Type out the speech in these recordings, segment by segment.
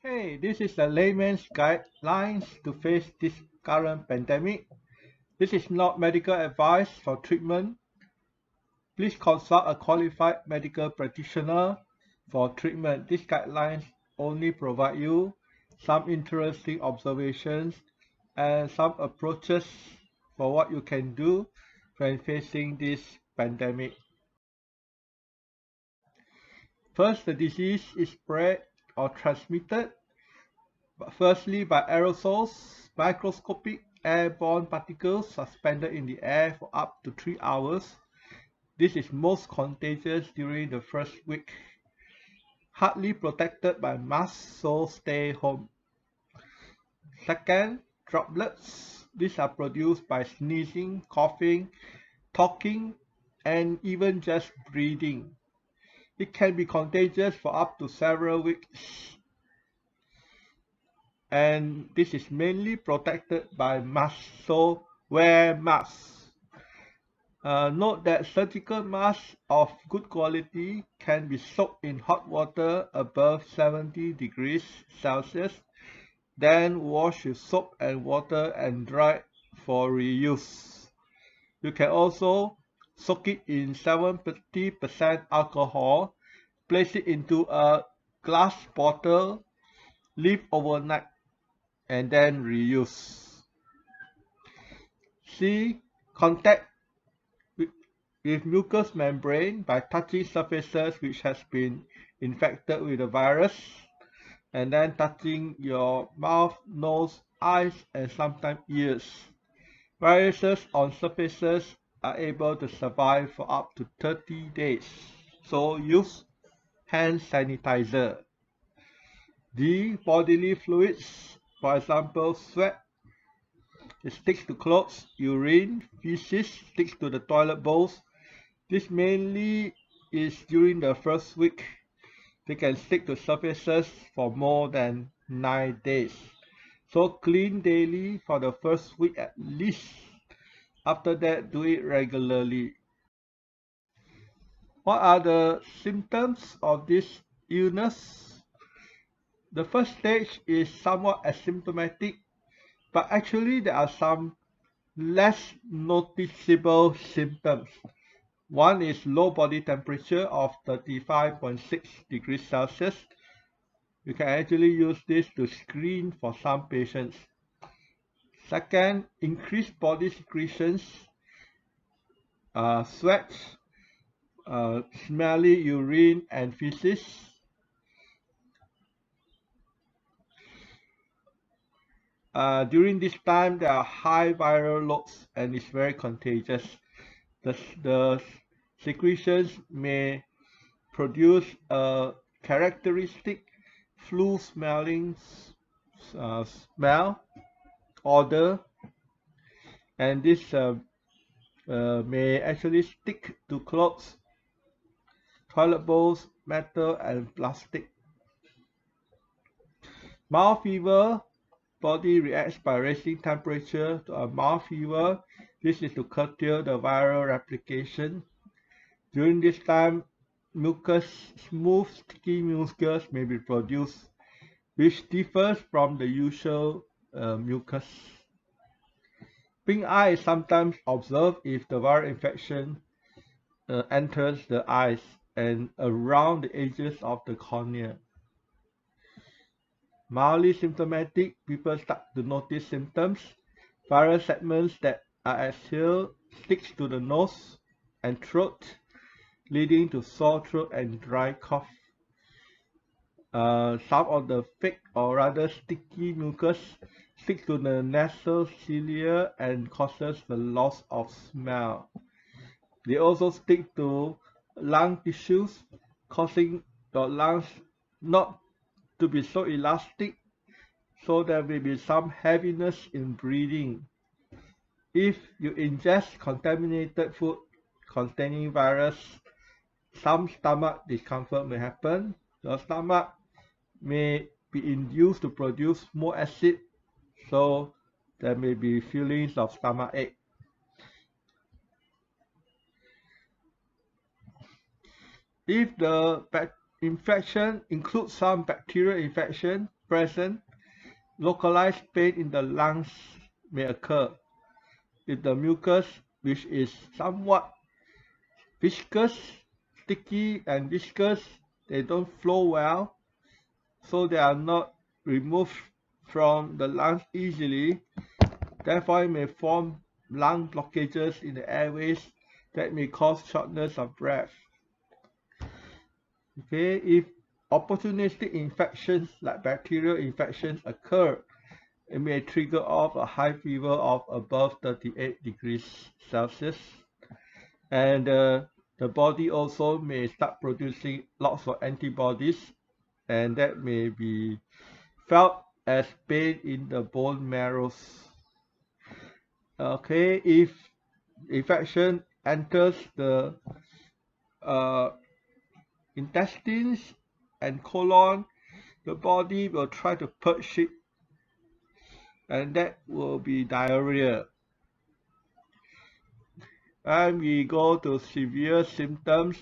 Hey, this is the Layman's Guidelines to face this current pandemic. This is not medical advice for treatment. Please consult a qualified medical practitioner for treatment. These guidelines only provide you some interesting observations and some approaches for what you can do when facing this pandemic. First, the disease is spread or transmitted firstly by aerosols, microscopic airborne particles suspended in the air for up to 3 hours. This is most contagious during the first week. Hardly protected by masks, so stay home. Second, droplets. These are produced by sneezing, coughing, talking, and even just breathing. It can be contagious for up to several weeks, and this is mainly protected by masks, so wear masks. Note that surgical masks of good quality can be soaked in hot water above 70 degrees Celsius, then wash with soap and water and dry for reuse. You can also soak it in 70% alcohol, place it into a glass bottle, leave overnight, and then reuse. C. Contact with mucous membrane by touching surfaces which has been infected with the virus, and then touching your mouth, nose, eyes, and sometimes ears. Viruses on surfaces are able to survive for up to 30 days, so use hand sanitizer. D. Bodily fluids, for example sweat. It sticks to clothes, urine, feces sticks to the toilet bowls. This mainly is during the first week. They can stick to surfaces for more than 9 days. So clean daily for the first week at least. After that, do it regularly. What are the symptoms of this illness? The first stage is somewhat asymptomatic, but actually there are some less noticeable symptoms. One is low body temperature of 35.6 degrees Celsius. You can actually use this to screen for some patients. Second, increased body secretions, sweat, smelly urine and feces. During this time, there are high viral loads and it's very contagious. The secretions may produce a characteristic flu smelling smell, odor, and this may actually stick to clothes, toilet bowls, metal, and plastic. Mild fever, body reacts by raising temperature to a mild fever. This is to curtail the viral replication. During this time, smooth, sticky mucus may be produced, which differs from the usual mucus. Pink eye is sometimes observed if the viral infection enters the eyes and around the edges of the cornea. Mildly symptomatic, people start to notice symptoms. Viral segments that are exhaled sticks to the nose and throat, leading to sore throat and dry cough. Some of the fake or rather sticky mucus sticks to the nasal cilia and causes the loss of smell. They also stick to lung tissues, causing the lungs not to be so elastic, so there may be some heaviness in breathing. If you ingest contaminated food containing virus, some stomach discomfort may happen. Your stomach may be induced to produce more acid, so there may be feelings of stomach ache. If the infection includes some bacterial infection, present, localized pain in the lungs may occur. If the mucus, which is somewhat viscous, sticky and viscous, they don't flow well, so they are not removed from the lungs easily. Therefore, it may form lung blockages in the airways that may cause shortness of breath. Okay, if opportunistic infections like bacterial infections occur, it may trigger off a high fever of above 38 degrees Celsius. And the body also may start producing lots of antibodies, and that may be felt as pain in the bone marrows. Okay, if infection enters the intestines and colon, the body will try to purge it, and that will be diarrhea. And we go to severe symptoms.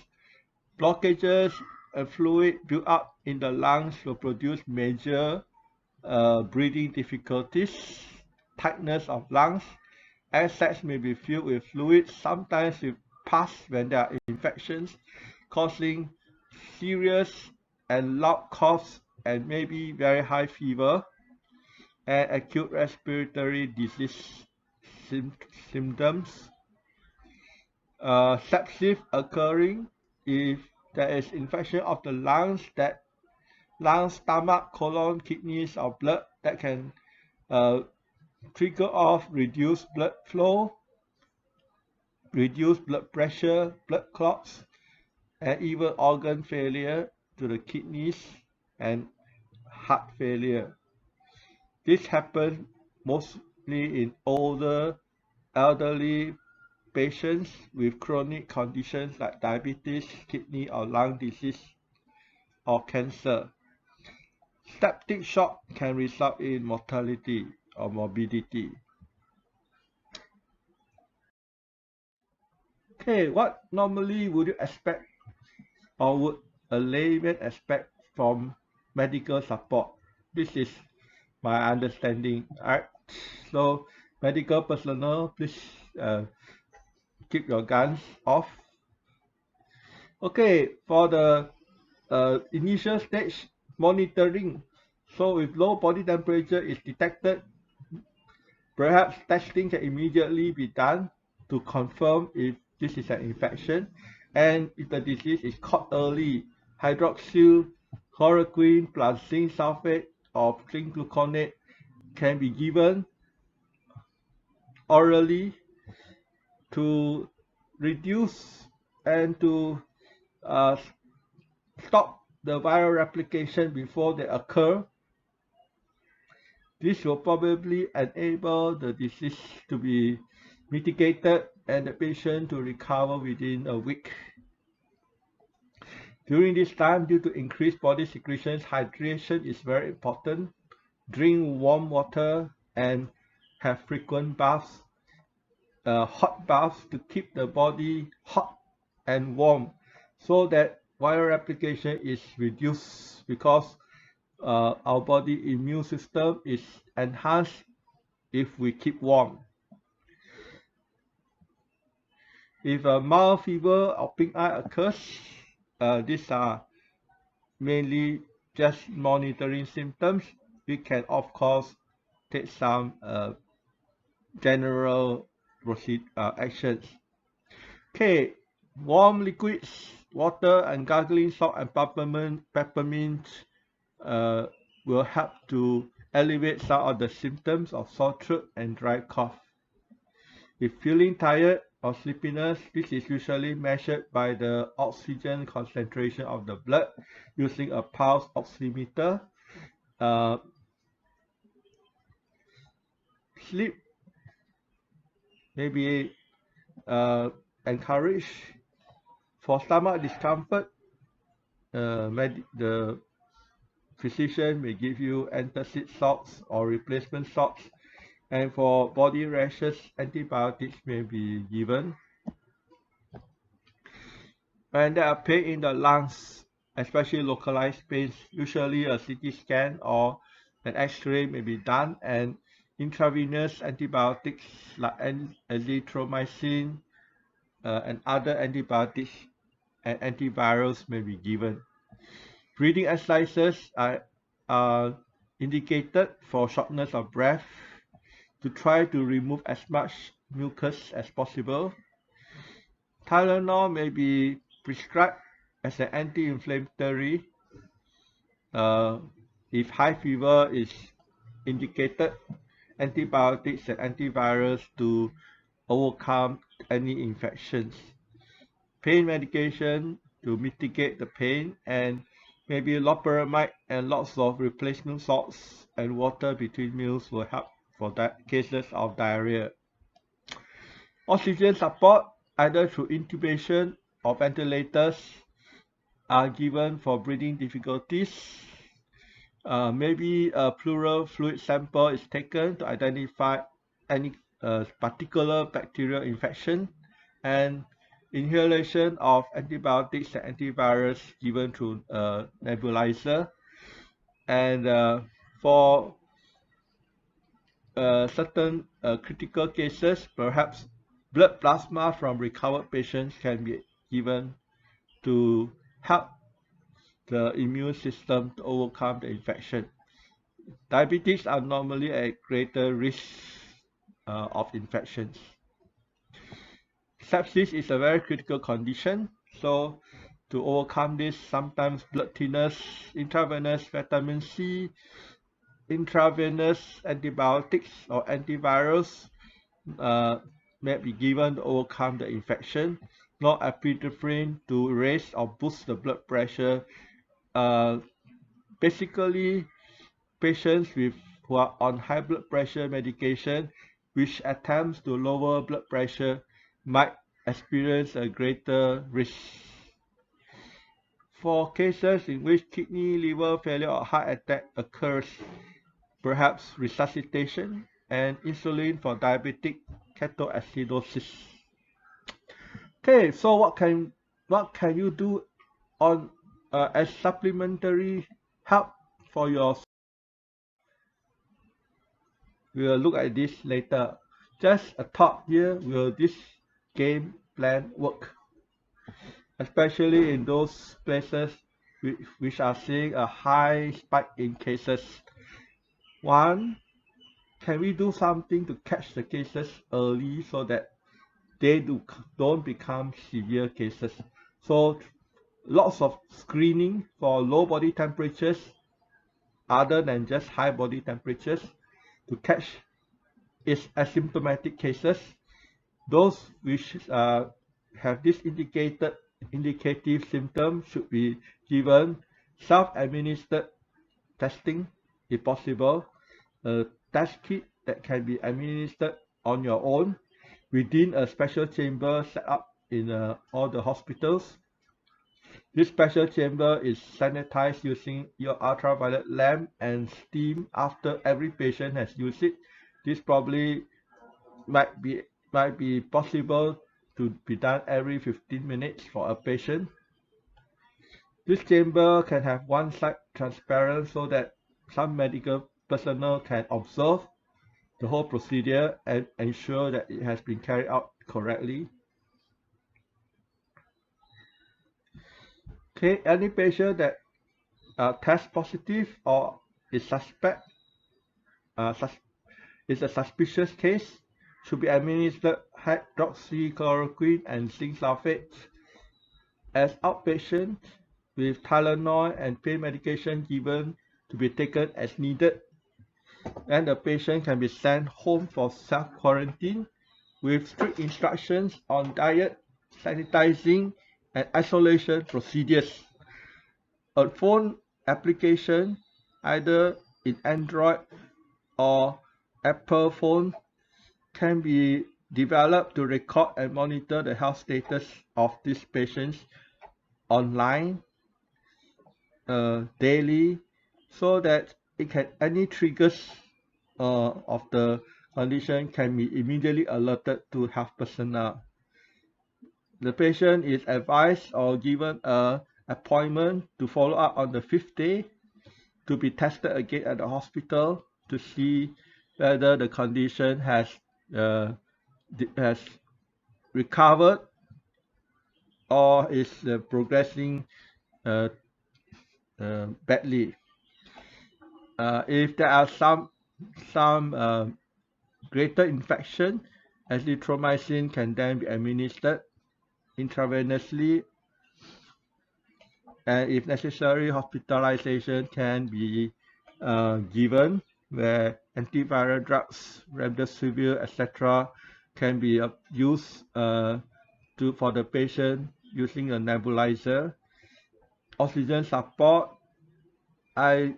Blockages and fluid built up in the lungs will produce major breathing difficulties, tightness of lungs. Air sacs may be filled with fluid, sometimes with pus when there are infections, causing serious and loud coughs and maybe very high fever, and acute respiratory disease symptoms. Sepsis occurring if there is infection of the lungs, that lungs, stomach, colon, kidneys, or blood, that can trigger off reduced blood flow, reduced blood pressure, blood clots, and even organ failure to the kidneys and heart failure. This happens mostly in older, elderly patients with chronic conditions like diabetes, kidney or lung disease, or cancer. Septic shock can result in mortality or morbidity. Okay, what normally would you expect, or would a layman expect from medical support? This is my understanding. Alright, so medical personnel, please keep your guns off. Okay, for the initial stage monitoring, so if low body temperature is detected, perhaps testing can immediately be done to confirm if this is an infection, and if the disease is caught early, hydroxyl chloroquine plus zinc sulfate or zinc gluconate can be given orally to reduce and to stop the viral replication before they occur. This will probably enable the disease to be mitigated and the patient to recover within a week. During this time, due to increased body secretions, hydration is very important. Drink warm water and have frequent baths, hot baths, to keep the body hot and warm so that viral replication is reduced, because our body immune system is enhanced if we keep warm. If a mild fever or pink eye occurs, these are mainly just monitoring symptoms. We can of course take some general actions. Okay, warm liquids, water and gargling salt and peppermint will help to alleviate some of the symptoms of sore throat and dry cough. If feeling tired or sleepiness, this is usually measured by the oxygen concentration of the blood using a pulse oximeter. Sleep may be encouraged. For stomach discomfort, the physician may give you antacid salts or replacement salts, and for body rashes, antibiotics may be given. When there are pain in the lungs, especially localized pains, usually a CT scan or An X-ray may be done, and intravenous antibiotics like azithromycin and other antibiotics and antivirals may be given. Breathing exercises are indicated for shortness of breath to try to remove as much mucus as possible. Tylenol may be prescribed as an anti-inflammatory if high fever is indicated, antibiotics and antivirals to overcome any infections. Pain medication to mitigate the pain, and maybe loperamide and lots of replacement salts and water between meals will help for cases of diarrhea. Oxygen support, either through intubation or ventilators, are given for breathing difficulties. Maybe a pleural fluid sample is taken to identify any particular bacterial infection, and inhalation of antibiotics and antivirals given through nebulizer. And for certain critical cases, perhaps blood plasma from recovered patients can be given to help the immune system to overcome the infection. Diabetics are normally at greater risk of infections. Sepsis is a very critical condition, so to overcome this, sometimes blood thinners, intravenous vitamin C, intravenous antibiotics or antivirals may be given to overcome the infection. Norepinephrine to raise or boost the blood pressure. Basically, patients who are on high blood pressure medication which attempts to lower blood pressure might experience a greater risk. For cases in which kidney, liver failure or heart attack occurs, perhaps resuscitation and insulin for diabetic ketoacidosis. Okay, so what can you do on as supplementary help for your? We will look at this later. Just a thought here, will this game plan work? Especially in those places which are seeing a high spike in cases. One, can we do something to catch the cases early so that they don't become severe cases? So lots of screening for low body temperatures other than just high body temperatures to catch is asymptomatic cases. Those which have this indicative symptom should be given self-administered testing if possible, a test kit that can be administered on your own within a special chamber set up in all the hospitals. This special chamber is sanitized using your ultraviolet lamp and steam after every patient has used it. This probably might be possible to be done every 15 minutes for a patient. This chamber can have one side transparent so that some medical personnel can observe the whole procedure and ensure that it has been carried out correctly. Okay, any patient that tests positive or is is a suspicious case should be administered hydroxychloroquine and zinc sulfate as outpatient with Tylenol and pain medication given to be taken as needed, and the patient can be sent home for self-quarantine with strict instructions on diet, sanitizing, and isolation procedures. A phone application, either in Android or Apple phone, can be developed to record and monitor the health status of these patients online daily, so that any triggers of the condition can be immediately alerted to health personnel. The patient is advised or given an appointment to follow up on the 5th day to be tested again at the hospital to see whether the condition has recovered or is progressing badly. If there are some greater infection, azithromycin can then be administered intravenously, and if necessary, hospitalization can be given, where antiviral drugs, remdesivir, etc., can be used for the patient using a nebulizer. Oxygen support, IV,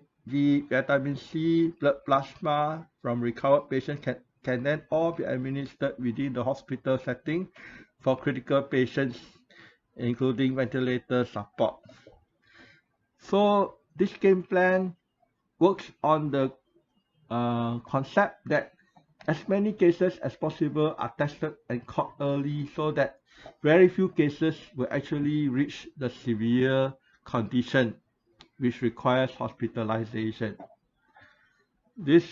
vitamin C, blood plasma from recovered patients can then all be administered within the hospital setting for critical patients, including ventilator support. So this game plan works on the concept that as many cases as possible are tested and caught early, so that very few cases will actually reach the severe condition which requires hospitalization. This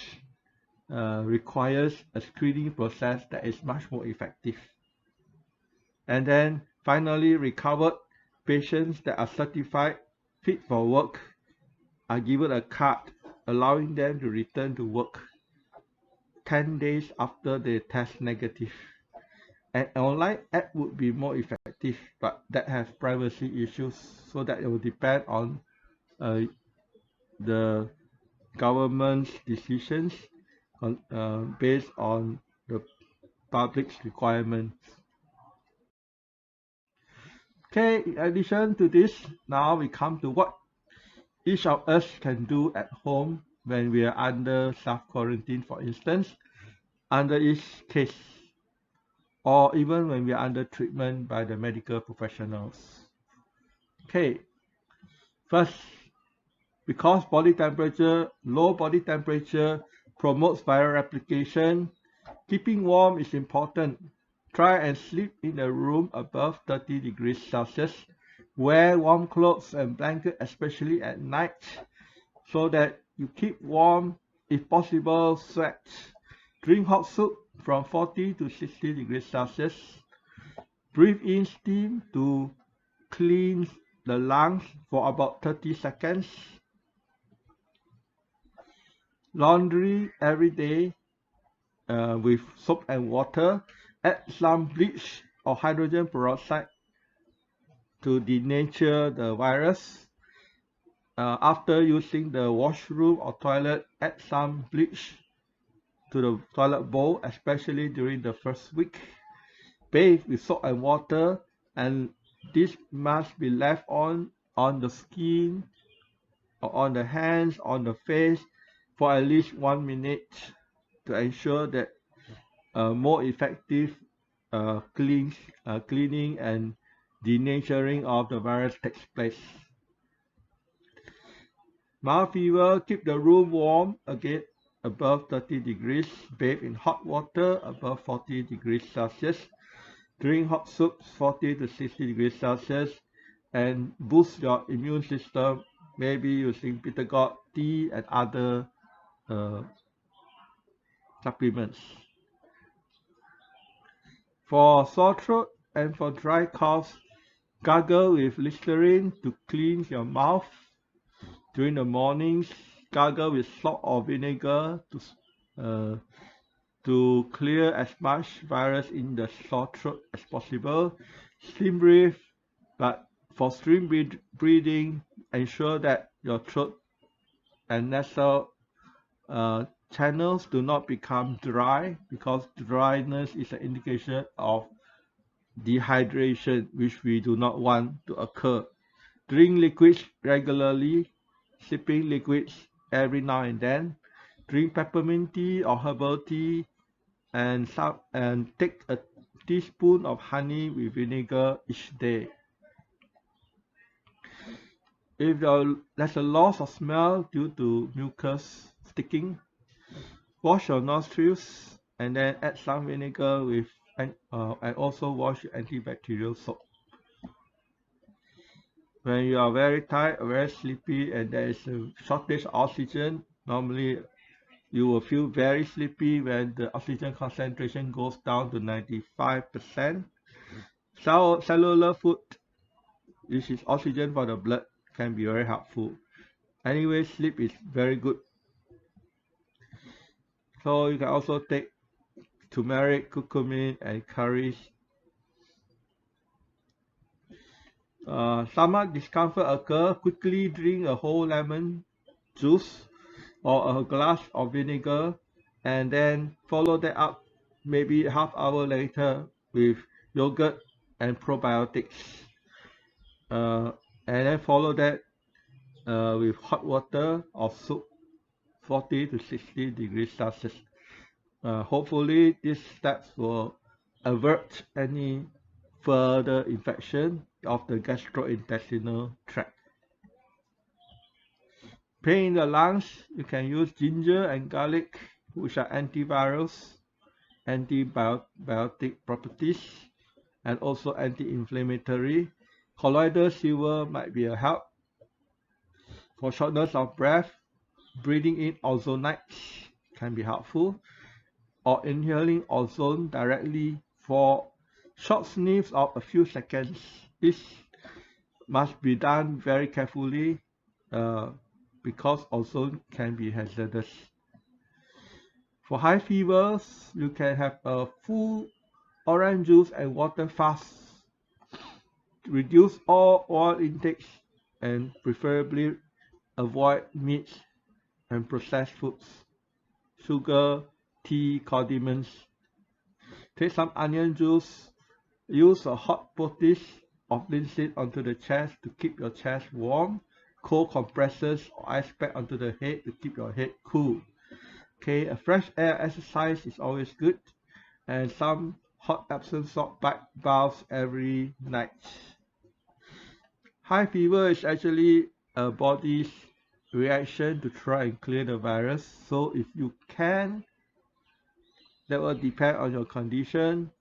requires a screening process that is much more effective. And then finally, recovered patients that are certified fit for work are given a card allowing them to return to work 10 days after they test negative. An online app would be more effective, but that has privacy issues, so that it will depend on the government's decisions based on the public's requirements. Okay, in addition to this, now we come to what each of us can do at home when we are under self-quarantine, for instance, under each case, or even when we are under treatment by the medical professionals. Okay, first, because low body temperature promotes viral replication, keeping warm is important. Try and sleep in a room above 30 degrees Celsius. Wear warm clothes and blanket, especially at night, so that you keep warm. If possible, sweat. Drink hot soup from 40 to 60 degrees Celsius. Breathe in steam to clean the lungs for about 30 seconds. Laundry every day with soap and water. Add some bleach or hydrogen peroxide to denature the virus. After using the washroom or toilet, add some bleach to the toilet bowl, especially during the first week. Bathe with soap and water, and this must be left on the skin or on the hands, on the face for at least 1 minute to ensure that more effective cleaning and denaturing of the virus takes place. Mild fever, keep the room warm again above 30 degrees. Bathe in hot water above 40 degrees Celsius. Drink hot soups 40 to 60 degrees Celsius, and boost your immune system, maybe using bitter gourd tea and other supplements. For sore throat and for dry coughs, gargle with Listerine to clean your mouth. During the mornings, gargle with salt or vinegar to clear as much virus in the sore throat as possible. Steam breathe, but for steam breathing, ensure that your throat and nasal channels do not become dry, because dryness is an indication of dehydration, which we do not want to occur. Drink liquids regularly, sipping liquids every now and then. Drink peppermint tea or herbal tea, and take a teaspoon of honey with vinegar each day. If there's a loss of smell due to mucus sticking, wash your nostrils and then add some vinegar and also wash your antibacterial soap. When you are very tired, very sleepy, and there is a shortage of oxygen, normally you will feel very sleepy when the oxygen concentration goes down to 95%. Cellular food, which is oxygen for the blood, can be very helpful. Anyway, sleep is very good. So you can also take turmeric, curcumin, and curries. Stomach discomfort occur, quickly drink a whole lemon juice or a glass of vinegar, and then follow that up maybe half hour later with yogurt and probiotics. And then follow that with hot water or soup, 40 to 60 degrees Celsius. Hopefully these steps will avert any further infection of the gastrointestinal tract. Pain in the lungs, you can use ginger and garlic, which are antivirals, antibiotic properties, and also anti-inflammatory. Colloidal silver might be a help. For shortness of breath, breathing in ozonides can be helpful, or inhaling ozone directly for short sniffs of a few seconds. This must be done very carefully because ozone can be hazardous. For high fevers, you can have a full orange juice and water fast. Reduce all oil intakes and preferably avoid meat and processed foods, sugar, tea, condiments. Take some onion juice. Use a hot poultice of linseed onto the chest to keep your chest warm. Cold compresses or ice pack onto the head to keep your head cool. Okay, a fresh air exercise is always good, and some hot Epsom salt baths every night. High fever is actually a body's reaction to try and clear the virus. So if you can, that will depend on your condition.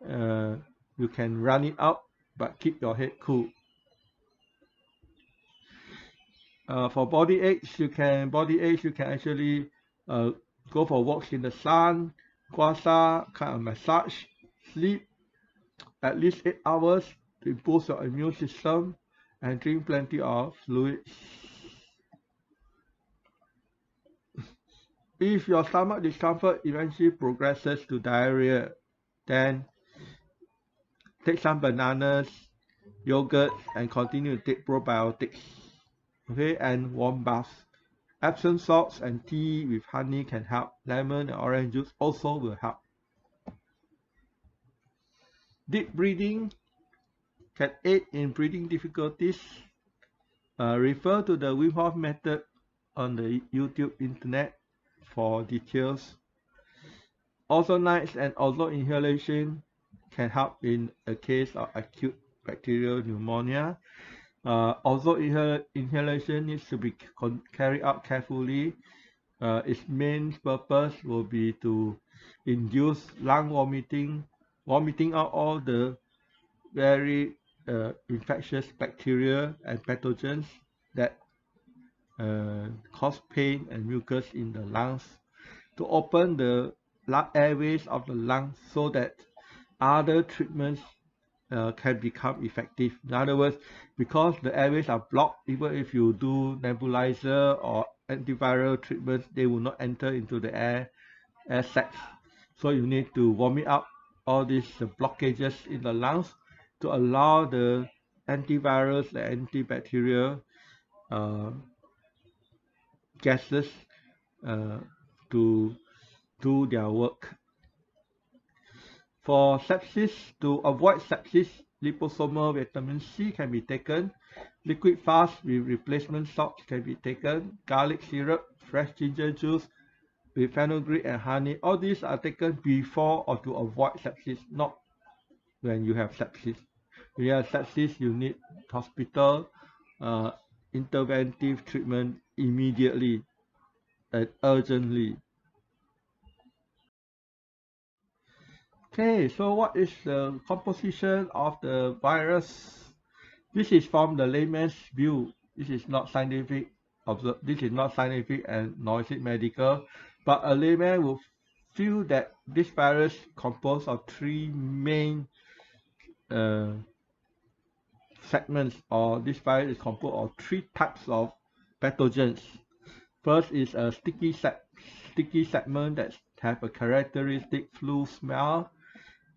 You can run it out, but keep your head cool. For body aches, you can actually go for walks in the sun, guasa, kind of massage, sleep at least 8 hours to boost your immune system, and drink plenty of fluids. If your stomach discomfort eventually progresses to diarrhea, then take some bananas, yogurt, and continue to take probiotics. Okay, and warm baths. Epsom salts and tea with honey can help. Lemon and orange juice also will help. Deep breathing can aid in breathing difficulties. Refer to the Wim Hof method on the YouTube internet for details. Ozonides and ozone inhalation can help in a case of acute bacterial pneumonia. Ozone inhalation needs to be carried out carefully. Its main purpose will be to induce lung vomiting out all the very infectious bacteria and pathogens that cause pain and mucus in the lungs, to open the airways of the lungs so that other treatments can become effective. In other words, because the airways are blocked, even if you do nebulizer or antiviral treatments, they will not enter into the air sacs. So you need to vomit out all these blockages in the lungs to allow the antivirals and antibacterial gases to do their work. For sepsis, to avoid sepsis, liposomal vitamin C can be taken. Liquid fast with replacement salts can be taken. Garlic syrup, fresh ginger juice with fenugreek and honey. All these are taken before or to avoid sepsis, not when you have sepsis. When you have sepsis, you need hospital interventive treatment immediately and urgently. Okay, so what is the composition of the virus? This is from the layman's view. This is not scientific. This is not scientific and nor is it medical. But a layman will feel that this virus composed of three main uh, segments, or this virus is composed of three types of pathogens. First is a sticky segment that have a characteristic flu smell,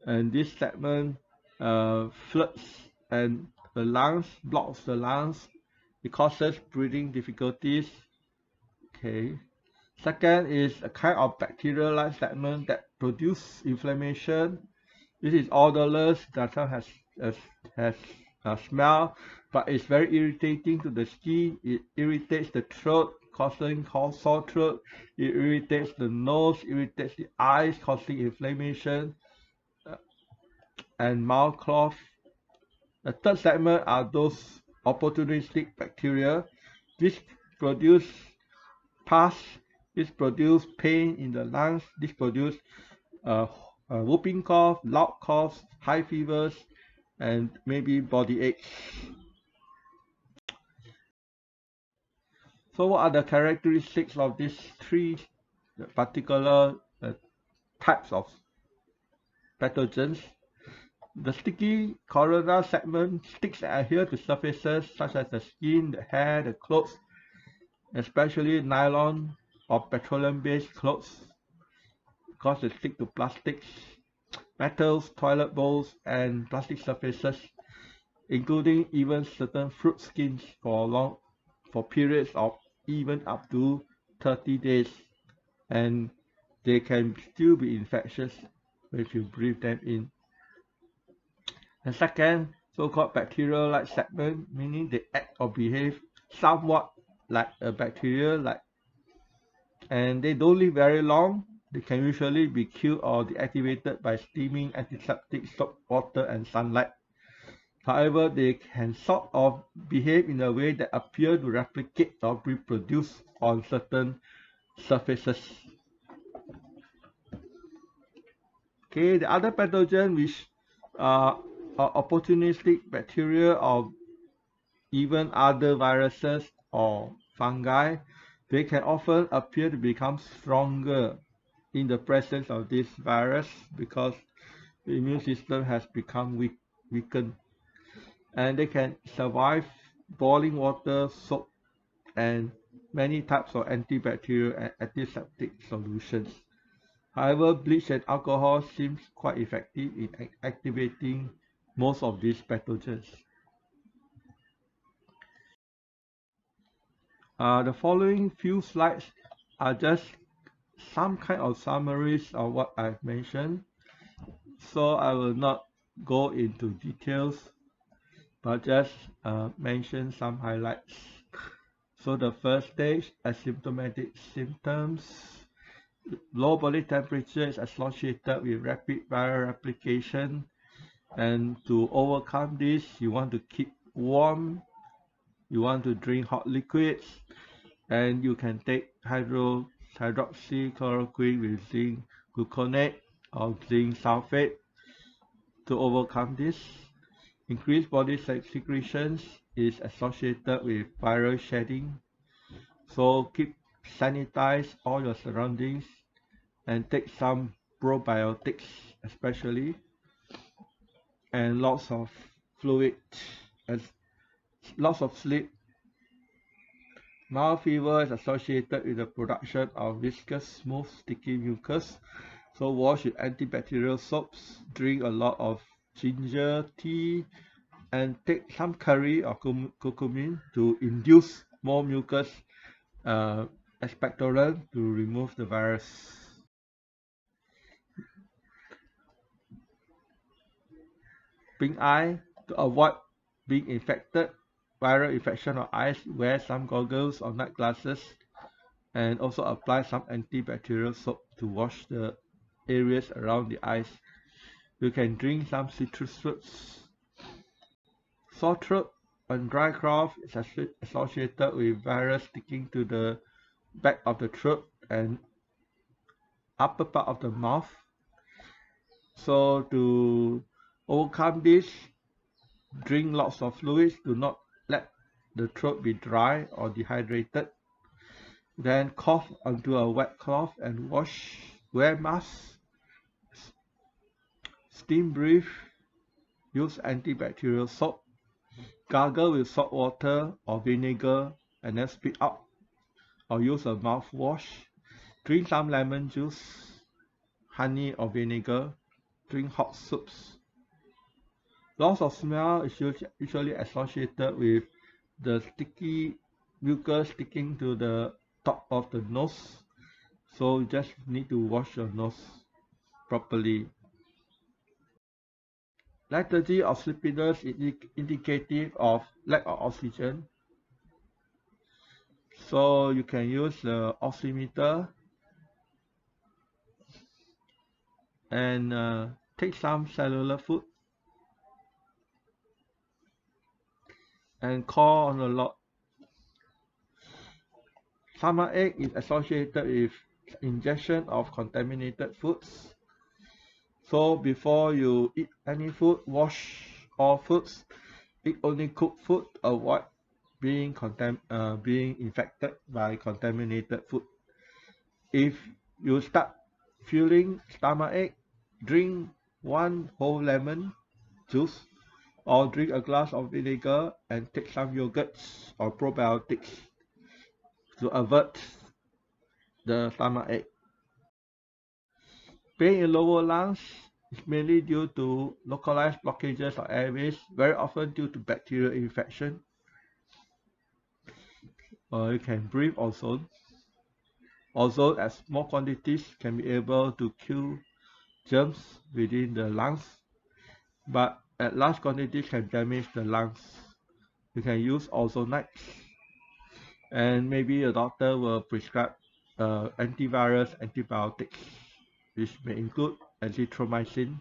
and this segment floods and the lungs, blocks the lungs. It causes breathing difficulties. Okay. Second is a kind of bacterial-like segment that produce inflammation. This is odorless, doesn't has a smell, but it's very irritating to the skin. It irritates the throat, causing sore throat. It irritates the nose, irritates the eyes, causing inflammation uh, and mouth cough. The third segment are those opportunistic bacteria. This produce pus. This produce pain in the lungs. This produce uh, whooping cough, loud coughs, high fevers, and maybe body aches. So what are the characteristics of these three particular types of pathogens? The sticky corona segment sticks that adhere to surfaces such as the skin, the hair, the clothes, especially nylon or petroleum-based clothes, because they stick to plastics, metals, toilet bowls, and plastic surfaces, including even certain fruit skins for periods of even up to 30 days, and they can still be infectious if you breathe them in. And second, so-called bacterial-like segment, meaning they act or behave somewhat like a bacteria, and they don't live very long. They can usually be killed or deactivated by steaming, antiseptic, soap, water, and sunlight. However, they can sort of behave in a way that appear to replicate or reproduce on certain surfaces. Okay, the other pathogen which are opportunistic bacteria or even other viruses or fungi, they can often appear to become stronger in the presence of this virus because the immune system has become weakened, and they can survive boiling water, soap, and many types of antibacterial and antiseptic solutions. However, bleach and alcohol seems quite effective in activating most of these pathogens. The following few slides are just some kind of summaries of what I've mentioned, so I will not go into details, but just mention some highlights. So the first stage, asymptomatic symptoms. Low body temperature is associated with rapid viral replication, and to overcome this, you want to keep warm, you want to drink hot liquids, and you can take hydroxychloroquine with zinc gluconate or zinc sulfate to overcome this. Increased body secretions is associated with viral shedding, so keep sanitize all your surroundings and take some probiotics especially, and lots of fluid and lots of sleep. Mild fever is associated with the production of viscous, smooth, sticky mucus. So wash with antibacterial soaps, drink a lot of ginger tea, and take some curry or curcumin to induce more mucus expectorant to remove the virus. Pink eye, to avoid being infected, viral infection of eyes, wear some goggles or night glasses, and also apply some antibacterial soap to wash the areas around the eyes. You can drink some citrus fruits. Sore throat and dry cough is associated with virus sticking to the back of the throat and upper part of the mouth. So to overcome this, Drink lots of fluids. Do not let the throat be dry or dehydrated. Then cough onto a wet cloth and wash. Wear mask. Steam breathe. Use antibacterial soap. Gargle with salt water or vinegar and then spit out. Or use a mouthwash. Drink some lemon juice, honey or vinegar. Drink hot soups. Loss of smell is usually associated with the sticky mucus sticking to the top of the nose. So you just need to wash your nose properly. Lethargy or sleepiness is indicative of lack of oxygen. So you can use the oximeter and take some cellular food and call on a lot. Stomachache is associated with ingestion of contaminated foods. So before you eat any food, wash all foods. Eat only cooked food. Avoid being infected by contaminated food. If you start feeling stomachache, drink one whole lemon juice or drink a glass of vinegar and take some yogurts or probiotics to avert the stomachache. Pain in lower lungs is mainly due to localized blockages of airways, very often due to bacterial infection. You can breathe ozone. Ozone at small quantities can be able to kill germs within the lungs, but at large quantities can damage the lungs. You can use ozonides, and maybe a doctor will prescribe antivirus antibiotics, which may include azithromycin.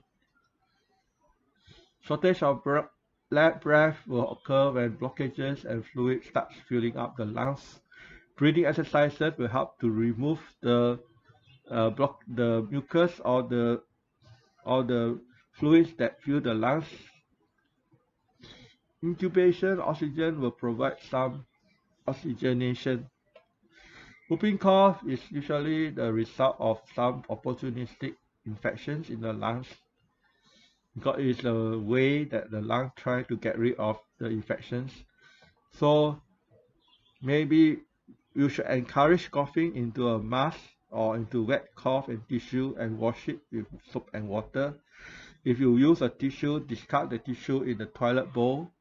Shortage of breath will occur when blockages and fluid starts filling up the lungs. Breathing exercises will help to remove the mucus or the fluids that fill the lungs. Intubation oxygen will provide some oxygenation. Whooping cough is usually the result of some opportunistic infections in the lungs, because it's a way that the lung try to get rid of the infections. So maybe you should encourage coughing into a mask or into wet cloth and tissue and wash it with soap and water. If you use a tissue, discard the tissue in the toilet bowl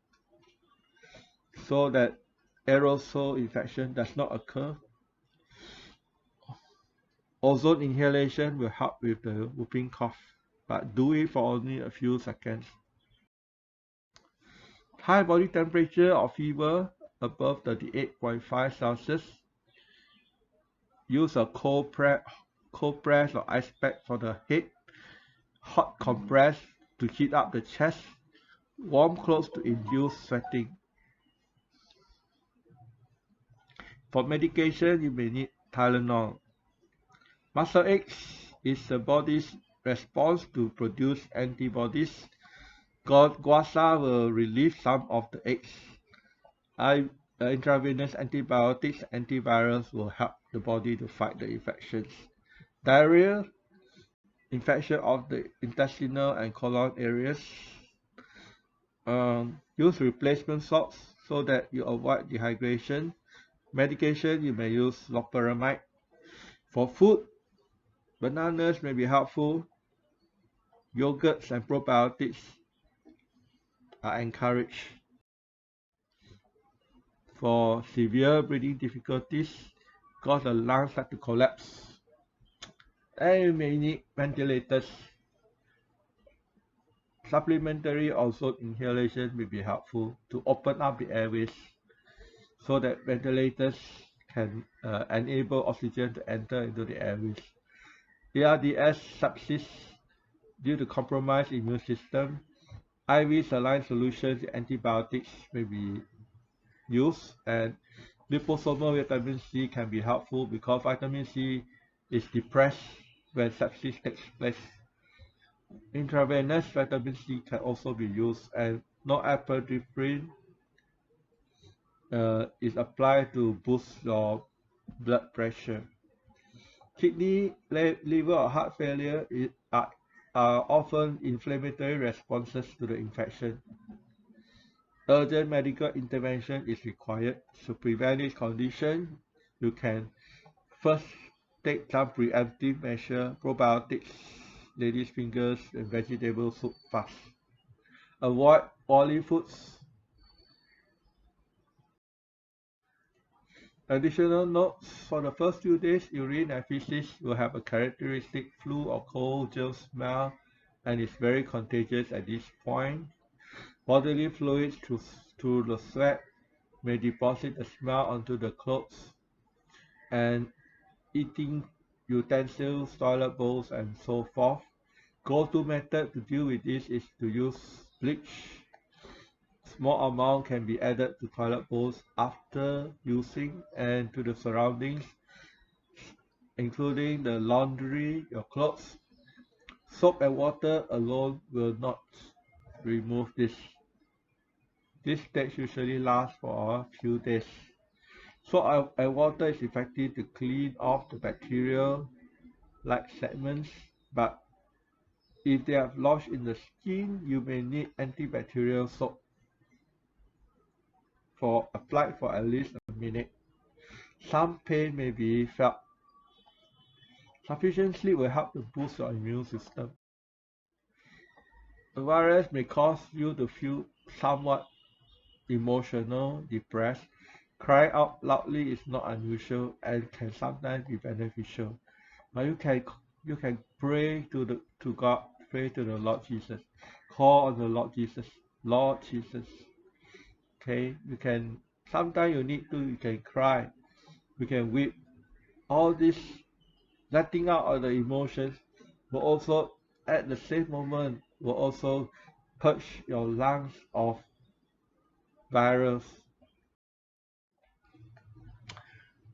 so that aerosol infection does not occur. Ozone inhalation will help with the whooping cough, but do it for only a few seconds. High body temperature or fever above 38.5 Celsius. Use a cold press or ice pack for the head. Hot compress to heat up the chest. Warm clothes to induce sweating. For medication, you may need Tylenol. Muscle aches is the body's response to produce antibodies. Guasa will relieve some of the aches. Intravenous antibiotics, antivirals will help the body to fight the infections. Diarrhea, infection of the intestinal and colon areas. Use replacement salts so that you avoid dehydration. Medication, you may use loperamide. For food, bananas may be helpful. Yogurts and probiotics are encouraged. For severe breathing difficulties, cause the lungs start to collapse, and you may need ventilators. Supplementary ozone inhalation may be helpful to open up the airways so that ventilators can enable oxygen to enter into the airways. ARDS sepsis due to compromised immune system. IV saline solutions, antibiotics may be used, and liposomal vitamin C can be helpful because vitamin C is depressed when sepsis takes place. Intravenous vitamin C can also be used, and norepinephrine is applied to boost your blood pressure. Kidney, liver, or heart failure are often inflammatory responses to the infection. Urgent medical intervention is required. To prevent this condition, you can first take some preemptive measure, probiotics, lady's fingers, and vegetable soup fast. Avoid oily foods. Additional notes: for the first few days, urine and feces will have a characteristic flu or cold gel smell and is very contagious at this point. Bodily fluids through the sweat may deposit the smell onto the clothes, and eating utensils, toilet bowls, and so forth. Go-to method to deal with this is to use bleach. Small amount can be added to toilet bowls after using and to the surroundings, including the laundry, your clothes. Soap and water alone will not remove this. This stage usually lasts for a few days. Soap and water is effective to clean off the bacterial-like segments, but if they have lodged in the skin, you may need antibacterial soap applied for at least a minute. Some pain may be felt. Sufficient sleep will help to boost your immune system. The virus may cause you to feel somewhat emotional, depressed. Crying out loudly is not unusual and can sometimes be beneficial. But you can pray to God, pray to the Lord Jesus, call on the Lord Jesus, Lord Jesus. Okay, you can sometimes you can cry, you can weep. All this letting out of the emotions will also at the same moment will also purge your lungs of virus.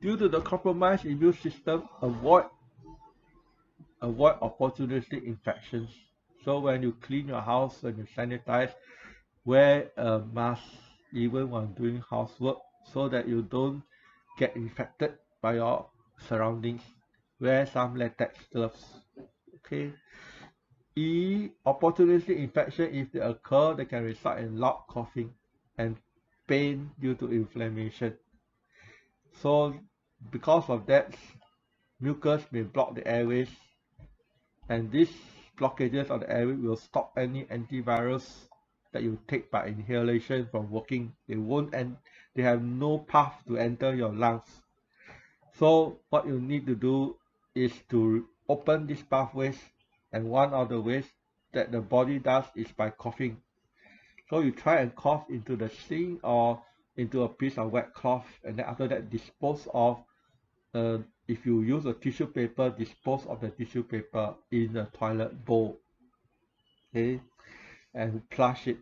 Due to the compromised immune system, avoid opportunistic infections. So when you clean your house, when you sanitize, wear a mask even when doing housework so that you don't get infected by your surroundings. Wear some latex gloves. Okay. Opportunistic infection, if they occur, they can result in loud coughing and pain due to inflammation. So because of that, mucus may block the airways, and these blockages of the airway will stop any antivirus that you take by inhalation from working. They have no path to enter your lungs. So what you need to do is to open these pathways, and one of the ways that the body does is by coughing. So you try and cough into the sink or into a piece of wet cloth, and then after that dispose of if you use a tissue paper, dispose of the tissue paper in the toilet bowl. Okay, and flush it.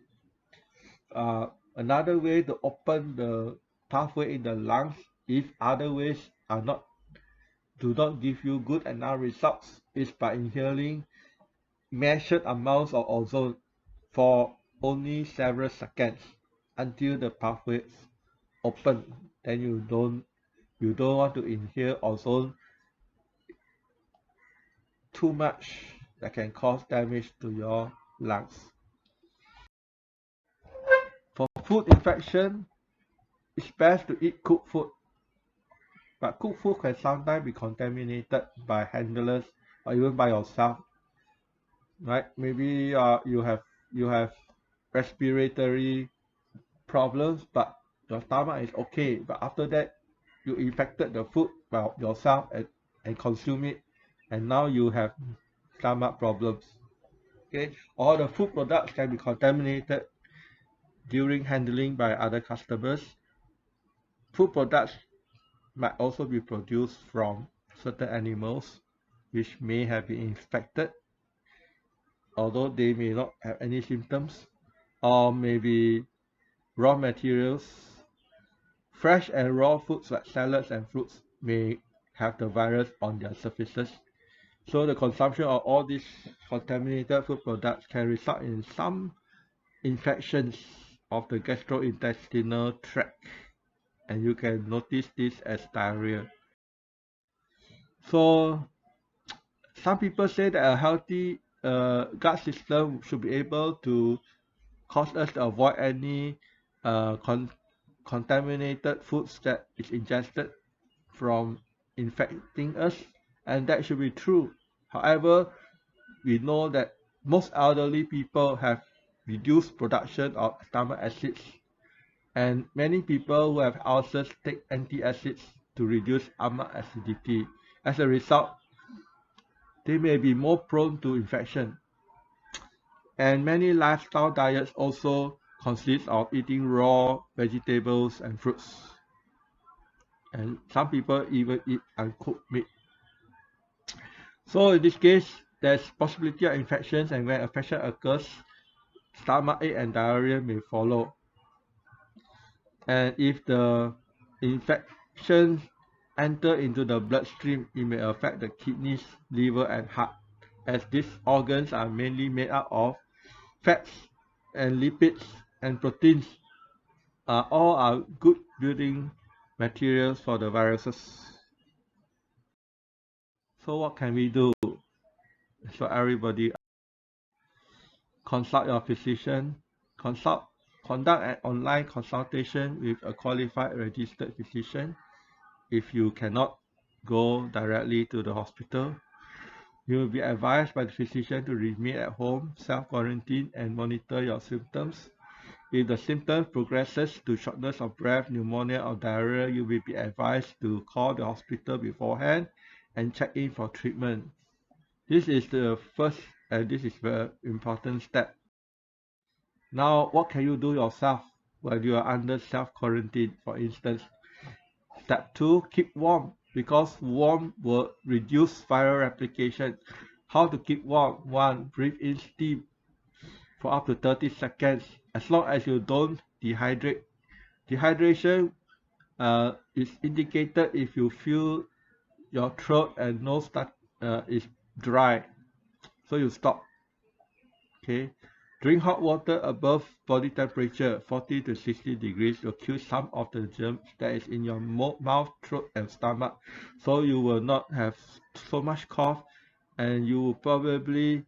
Another way to open the pathway in the lungs, if other ways do not give you good enough results, is by inhaling measured amounts of ozone for only several seconds until the pathways open. Then you don't want to inhale ozone too much that can cause damage to your lungs. For food infection, it's best to eat cooked food, but cooked food can sometimes be contaminated by handlers or even by yourself. Right? Maybe you have respiratory problems, but your stomach is okay. But after that, you infected the food by yourself and consume it, and now you have stomach problems. Okay, all the food products can be contaminated during handling by other customers. Food products might also be produced from certain animals which may have been infected, although they may not have any symptoms, or maybe raw materials. Fresh and raw foods like salads and fruits may have the virus on their surfaces. So the consumption of all these contaminated food products can result in some infections of the gastrointestinal tract, and you can notice this as diarrhea. So some people say that a healthy gut system should be able to cause us to avoid any uh, con contaminated foods that is ingested from infecting us, and that should be true. However, we know that most elderly people have reduced production of stomach acids, and many people who have ulcers take antacids to reduce stomach acidity. As a result, they may be more prone to infection. And many lifestyle diets also consist of eating raw vegetables and fruits. And some people even eat uncooked meat. So in this case, there's possibility of infections, and when infection occurs, stomachache and diarrhea may follow. And if the infection enter into the bloodstream, it may affect the kidneys, liver, and heart, as these organs are mainly made up of fats and lipids and proteins. All are good building materials for the viruses. So what can we do? So everybody, consult your physician, conduct an online consultation with a qualified registered physician. If you cannot go directly to the hospital, you will be advised by the physician to remain at home, self-quarantine, and monitor your symptoms. If the symptoms progresses to shortness of breath, pneumonia, or diarrhea, you will be advised to call the hospital beforehand and check in for treatment. This is the first, and this is very important step. Now, what can you do yourself when you are under self-quarantine? For instance, step 2, keep warm, because warm will reduce viral replication. How to keep warm? 1, breathe in steam for up to 30 seconds, as long as you don't dehydrate. Dehydration is indicated if you feel your throat and nose is dry, so you stop. Okay, drink hot water above body temperature 40 to 60 degrees will kill some of the germs that is in your mouth, throat, and stomach, so you will not have so much cough, and you will probably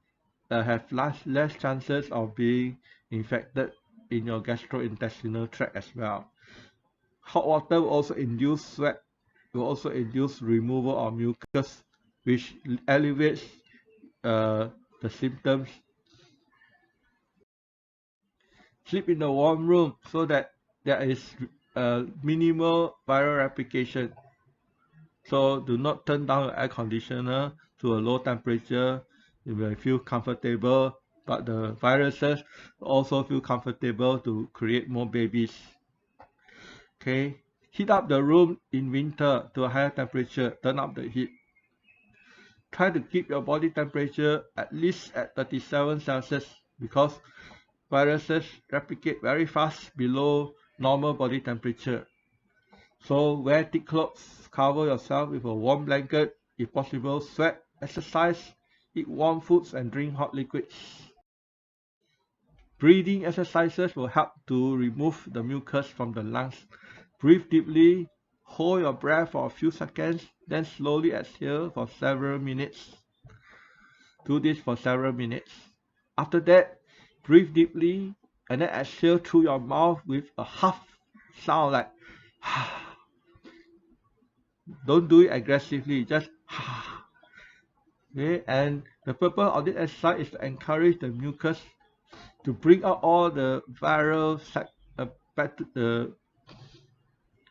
have less chances of being infected in your gastrointestinal tract as well. Hot water will also induce sweat, will also induce removal of mucus, which alleviates the symptoms. Sleep in a warm room so that there is minimal viral replication. So do not turn down your air conditioner to a low temperature. You will feel comfortable, but the viruses also feel comfortable to create more babies. Okay, heat up the room in winter to a higher temperature. Turn up the heat. Try to keep your body temperature at least at 37 Celsius, because viruses replicate very fast below normal body temperature. So wear thick clothes, cover yourself with a warm blanket, if possible sweat, exercise, eat warm foods, and drink hot liquids. Breathing exercises will help to remove the mucus from the lungs. Breathe deeply, hold your breath for a few seconds, then slowly exhale for several minutes. Do this for several minutes. After that, breathe deeply and then exhale through your mouth with a huff sound like don't do it aggressively, just okay. And the purpose of this exercise is to encourage the mucus to bring out all the viral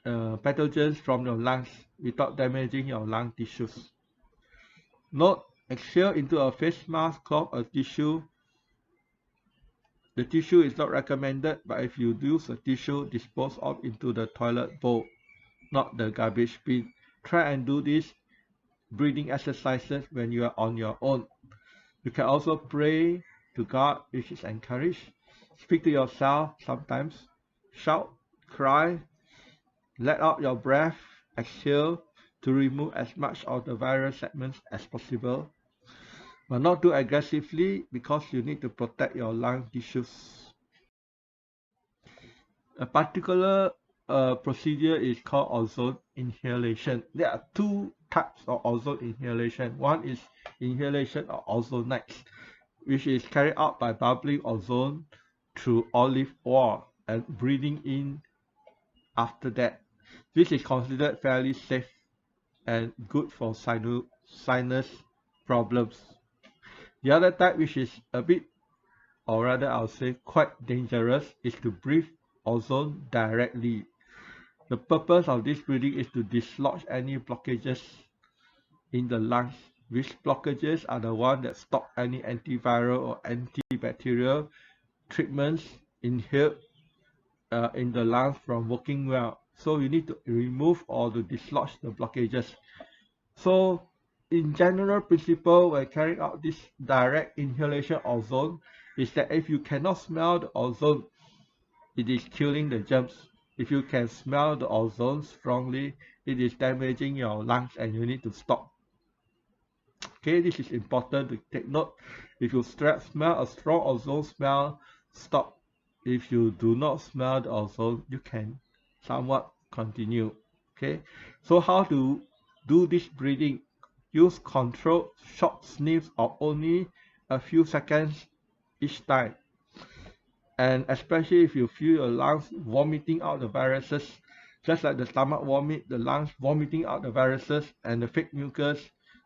pathogens from your lungs without damaging your lung tissues. Note, exhale into a face mask, cloth, or tissue. The tissue is not recommended, but if you use a tissue, dispose of into the toilet bowl, not the garbage bin. Try and do these breathing exercises when you are on your own. You can also pray to God, which is encouraged. Speak to yourself sometimes. Shout, cry, let out your breath, exhale to remove as much of the viral segments as possible, but not too aggressively, because you need to protect your lung tissues. A particular procedure is called ozone inhalation. There are two types of ozone inhalation. One is inhalation of ozonides, which is carried out by bubbling ozone through olive oil and breathing in after that. This is considered fairly safe and good for sinus problems. The other type, which is a bit, or rather I'll say quite dangerous, is to breathe ozone directly. The purpose of this breathing is to dislodge any blockages in the lungs, which blockages are the ones that stop any antiviral or antibacterial treatments inhaled in the lungs from working well. So you need to remove or to dislodge the blockages. So in general principle, when carrying out this direct inhalation ozone, is that if you cannot smell the ozone, it is killing the germs. If you can smell the ozone strongly, it is damaging your lungs and you need to stop. Okay, this is important to take note. If you smell a strong ozone smell, stop. If you do not smell the ozone, you can somewhat continue. Okay, so how to do this breathing? Use controlled short sniffs of only a few seconds each time. And especially if you feel your lungs vomiting out the viruses, just like the stomach vomit, the lungs vomiting out the viruses and the fake mucus,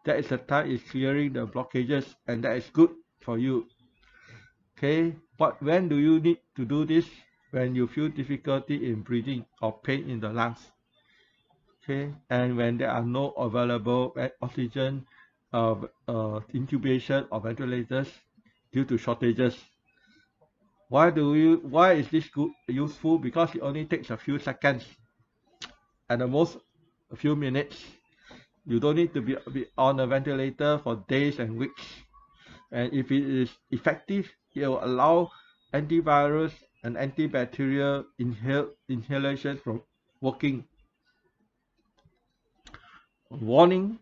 that is the time it's clearing the blockages, and that is good for you. Okay, but when do you need to do this? When you feel difficulty in breathing or pain in the lungs. Okay, and when there are no available oxygen, intubation or ventilators due to shortages. Why is this useful? Because it only takes a few seconds, at the most a few minutes. You don't need to be on a ventilator for days and weeks. And if it is effective, it will allow antivirus and antibacterial inhalation from working. Warning: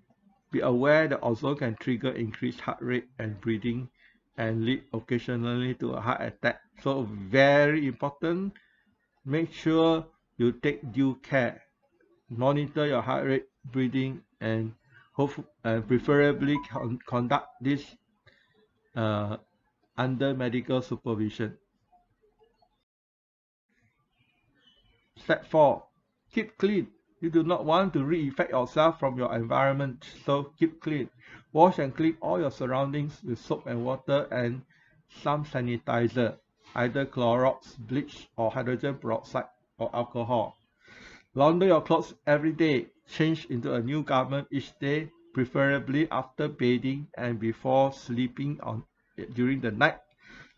be aware that ozone can trigger increased heart rate and breathing and lead occasionally to a heart attack. So very important, make sure you take due care. Monitor your heart rate, breathing, and preferably conduct this under medical supervision. Step 4. Keep clean. You do not want to reinfect yourself from your environment, so keep clean. Wash and clean all your surroundings with soap and water and some sanitizer, either Clorox, bleach, or hydrogen peroxide or alcohol. Launder your clothes every day. Change into a new garment each day, preferably after bathing and before sleeping on during the night,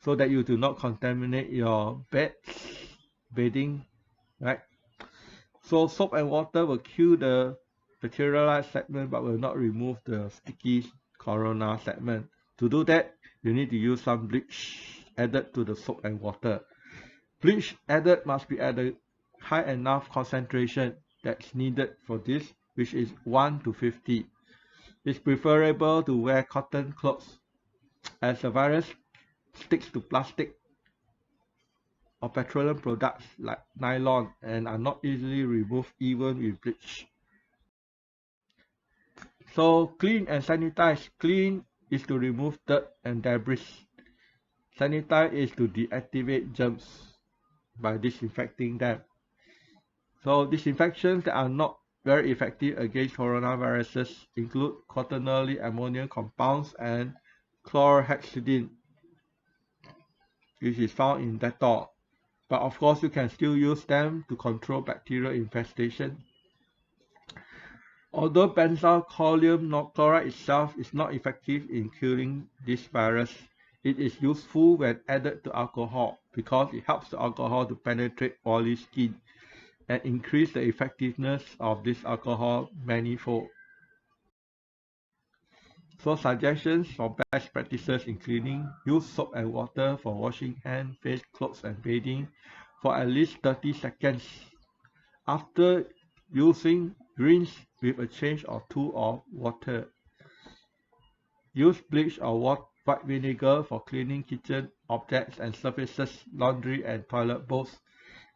so that you do not contaminate your bedding, right? So soap and water will kill the bacterialized segment but will not remove the sticky corona segment. To do that, you need to use some bleach added to the soap and water. Bleach added must be at a high enough concentration that's needed for this, which is 1 to 50. It's preferable to wear cotton clothes as the virus sticks to plastic or petroleum products like nylon and are not easily removed even with bleach. So clean and sanitize. Clean is to remove dirt and debris. Sanitize is to deactivate germs by disinfecting them. So disinfections that are not very effective against coronaviruses include quaternary ammonium compounds and chlorhexidine, which is found in Dettol. But of course, you can still use them to control bacterial infestation. Although benzyl chloride itself is not effective in killing this virus, it is useful when added to alcohol because it helps the alcohol to penetrate oily skin and increase the effectiveness of this alcohol manifold. So suggestions for best practices in cleaning: use soap and water for washing hands, face, clothes and bathing for at least 30 seconds. After using, rinse with a change or two of water. Use bleach or white vinegar for cleaning kitchen objects and surfaces, laundry and toilet bowls,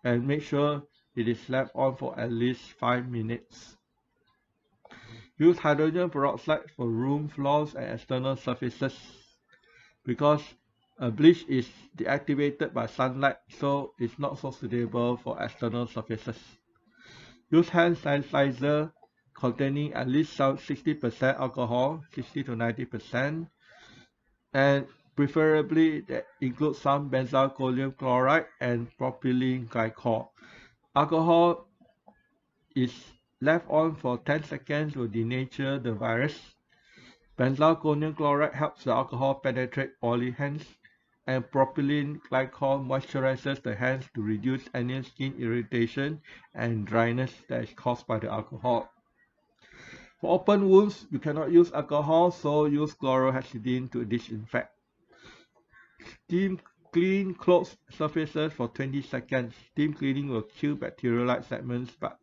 and make sure it is left on for at least 5 minutes. Use hydrogen peroxide for room floors and external surfaces because bleach is deactivated by sunlight, so it's not so suitable for external surfaces. Use hand sanitizer containing at least 60% alcohol, 60 to 90%, and preferably that includes some benzalkonium chloride and propylene glycol. Alcohol is left on for 10 seconds to denature the virus. Benzalkonium chloride helps the alcohol penetrate oily hands, and propylene glycol moisturizes the hands to reduce any skin irritation and dryness that is caused by the alcohol. For open wounds, you cannot use alcohol, so use chlorhexidine to disinfect. Steam clean closed surfaces for 20 seconds. Steam cleaning will kill bacterial-like segments but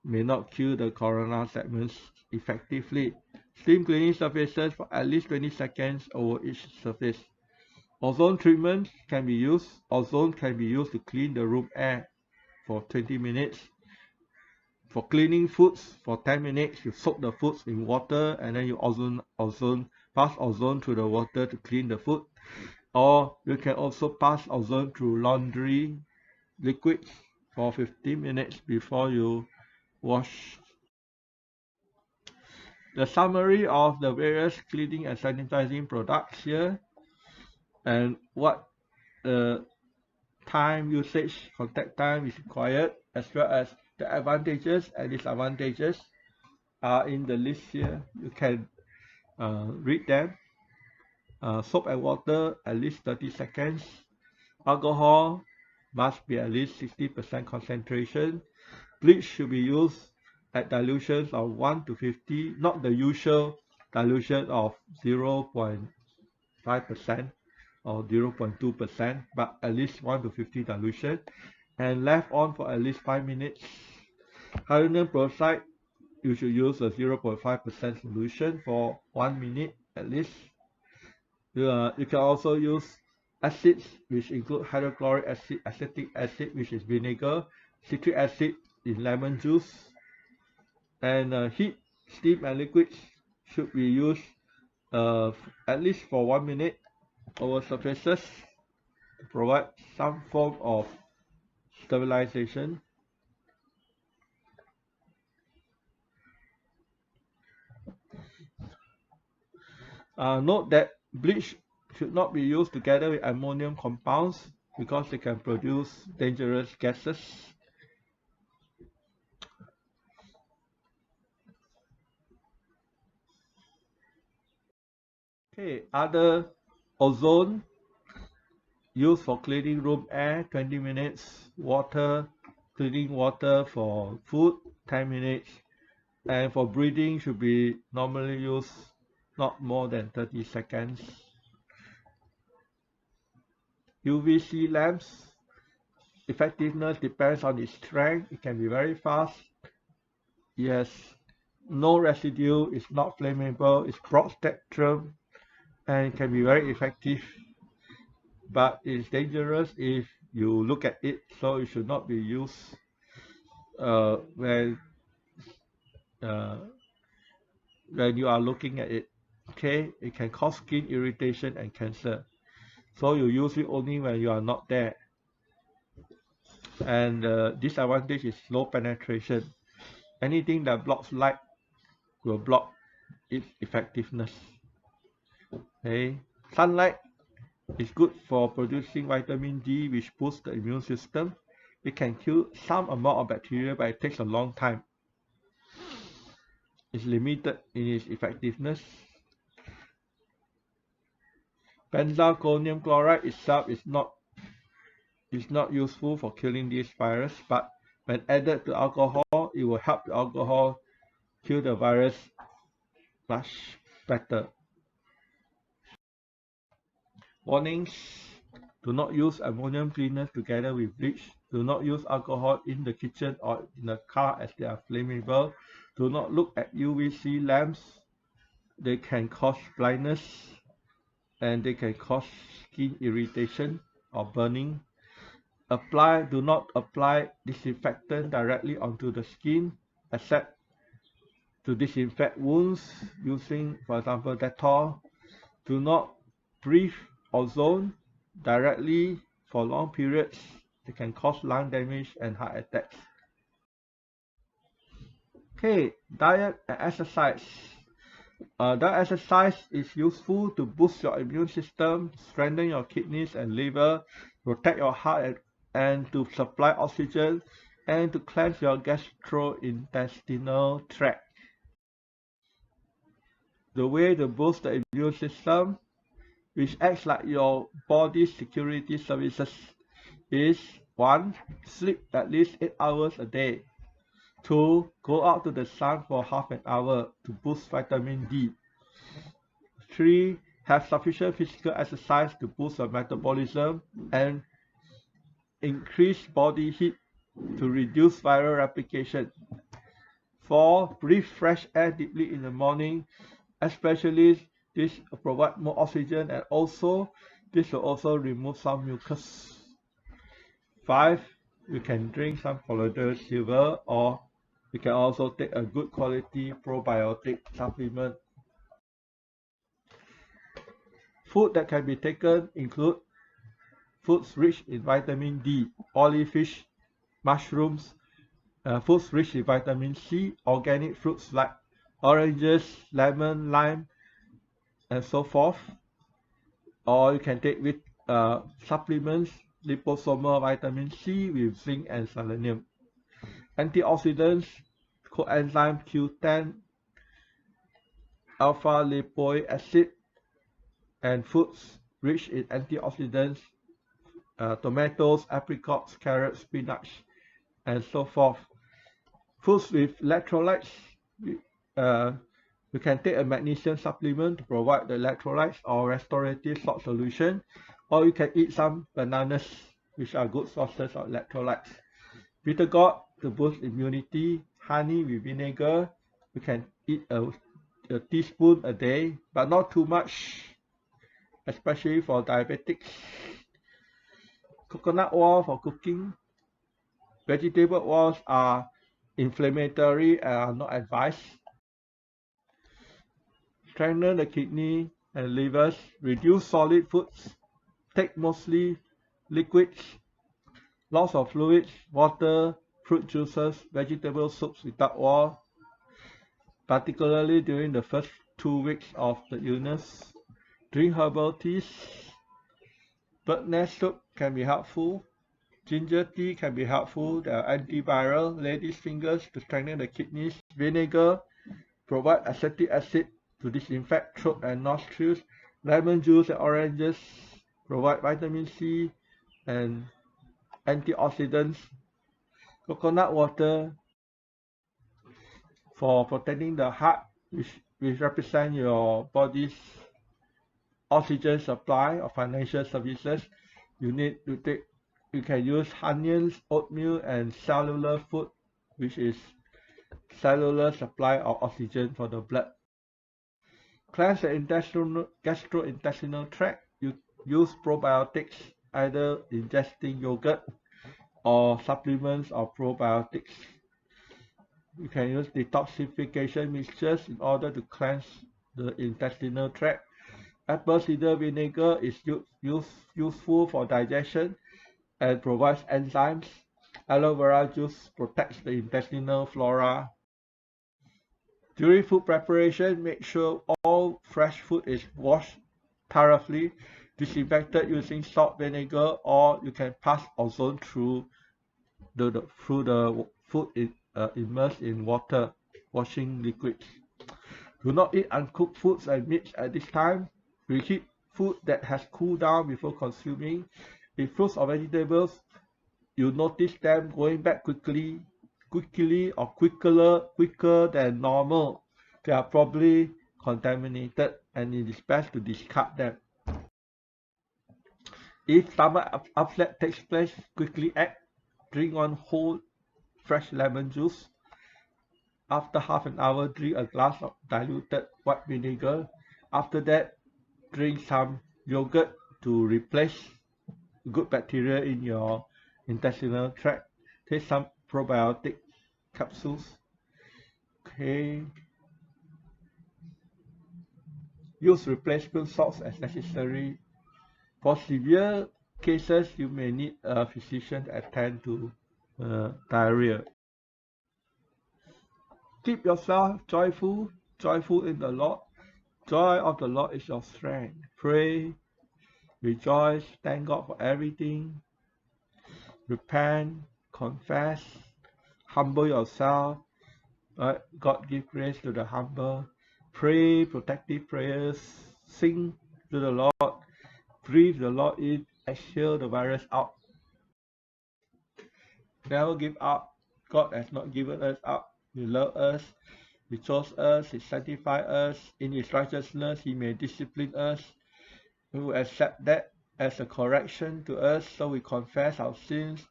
may not kill the corona segments effectively. Steam cleaning surfaces for at least 20 seconds over each surface. Ozone treatment can be used. Ozone can be used to clean the room air for 20 minutes. For cleaning foods, for 10 minutes, you soak the foods in water and then you pass ozone through the water to clean the food. Or you can also pass ozone through laundry liquids for 15 minutes before you wash. The summary of the various cleaning and sanitizing products here and what time usage, contact time is required, as well as the advantages and disadvantages are in the list here. You can read them. Soap and water at least 30 seconds. Alcohol must be at least 60% concentration. Bleach should be used at dilutions of 1 to 50, not the usual dilution of 0.5% or 0.2%, but at least 1 to 50 dilution, and left on for at least 5 minutes. Hydrogen peroxide, you should use a 0.5% solution for 1 minute at least. You can also use acids, which include hydrochloric acid, acetic acid, which is vinegar, citric acid in lemon juice, and heat, steam, and liquids should be used at least for 1 minute over surfaces to provide some form of stabilization. Note that bleach should not be used together with ammonium compounds because they can produce dangerous gases. Okay, other ozone used for cleaning room air 20 minutes, water, cleaning water for food 10 minutes, and for breathing should be normally used not more than 30 seconds. UVC lamps, effectiveness depends on its strength. It can be very fast. Yes, no residue, it's not flammable, it's broad spectrum, and it can be very effective, but it's dangerous if you look at it, so it should not be used when you are looking at it. Okay, it can cause skin irritation and cancer, so you use it only when you are not there. And the disadvantage is low penetration. Anything that blocks light will block its effectiveness. Okay, sunlight is good for producing vitamin D, which boosts the immune system. It can kill some amount of bacteria, but it takes a long time. It's limited in its effectiveness. Benzalkonium chloride itself is not useful for killing this virus, but when added to alcohol, it will help the alcohol kill the virus much better. Warnings: do not use ammonium cleaners together with bleach. Do not use alcohol in the kitchen or in the car as they are flammable. Do not look at UVC lamps. They can cause blindness and they can cause skin irritation or burning. Do not apply disinfectant directly onto the skin, except to disinfect wounds using, for example, Dettol. Do not breathe ozone directly for long periods. It can cause lung damage and heart attacks. Okay, diet and exercise. Diet exercise is useful to boost your immune system, strengthen your kidneys and liver, protect your heart, and to supply oxygen, and to cleanse your gastrointestinal tract. The way to boost the immune system, which acts like your body's security services, is 1. Sleep at least 8 hours a day. 2. Go out to the sun for half an hour to boost vitamin D. 3. Have sufficient physical exercise to boost your metabolism and increase body heat to reduce viral replication. 4. Breathe fresh air deeply in the morning, especially this provide more oxygen, and also this will also remove some mucus. 5. You can drink some colloidal silver, or you can also take a good quality probiotic supplement. Food that can be taken include foods rich in vitamin D, olive fish, mushrooms, foods rich in vitamin C, organic fruits like oranges, lemon, lime, and so forth. Or you can take with supplements, liposomal vitamin C with zinc and selenium. Antioxidants, coenzyme Q10, alpha lipoic acid, and foods rich in antioxidants, tomatoes, apricots, carrots, spinach, and so forth. Foods with electrolytes, you can take a magnesium supplement to provide the electrolytes or restorative salt solution, or you can eat some bananas, which are good sources of electrolytes. Bitter gourd to boost immunity, honey with vinegar, you can eat a teaspoon a day, but not too much, especially for diabetics. Coconut oil for cooking. Vegetable oils are inflammatory and are not advised. Strengthen the kidney and livers. Reduce solid foods. Take mostly liquids. Lots of fluids, water, fruit juices, vegetable soups without oil, particularly during the first 2 weeks of the illness. Drink herbal teas. Bird nest soup can be helpful. Ginger tea can be helpful. They are antiviral. Lady's fingers to strengthen the kidneys. Vinegar provide acetic acid to disinfect throat and nostrils. Lemon juice and oranges provide vitamin C and antioxidants. Coconut water for protecting the heart, which represent your body's oxygen supply or financial services. You can use onions, oatmeal, and cellular food, which is cellular supply of oxygen for the blood. Cleanse the gastrointestinal tract. You use probiotics, either ingesting yogurt or supplements of probiotics. You can use detoxification mixtures in order to cleanse the intestinal tract. Apple cider vinegar is useful for digestion and provides enzymes. Aloe vera juice protects the intestinal flora. During food preparation, make sure all fresh food is washed thoroughly, disinfected using salt, vinegar, or you can pass ozone through the food immersed in water washing liquids. Do not eat uncooked foods and meats at this time. Reheat food that has cooled down before consuming. If fruits or vegetables, you notice them going back quicker than normal, they are probably contaminated, and it is best to discard them. If stomach upset takes place, quickly act. Drink 1 whole fresh lemon juice. After half an hour, drink a glass of diluted white vinegar. After that, drink some yogurt to replace good bacteria in your intestinal tract. Take some probiotic capsules. Okay. Use replacement salts as necessary. For severe cases, you may need a physician to attend to diarrhea. Keep yourself joyful in the Lord. Joy of the Lord is your strength. Pray, rejoice, thank God for everything. Repent, confess, humble yourself. Right? God give grace to the humble. Pray protective prayers. Sing to the Lord. Breathe the Lord in. Exhale the virus out. Never give up. God has not given us up. He loves us. He chose us. He sanctified us. In His righteousness, He may discipline us. We will accept that as a correction to us. So we confess our sins.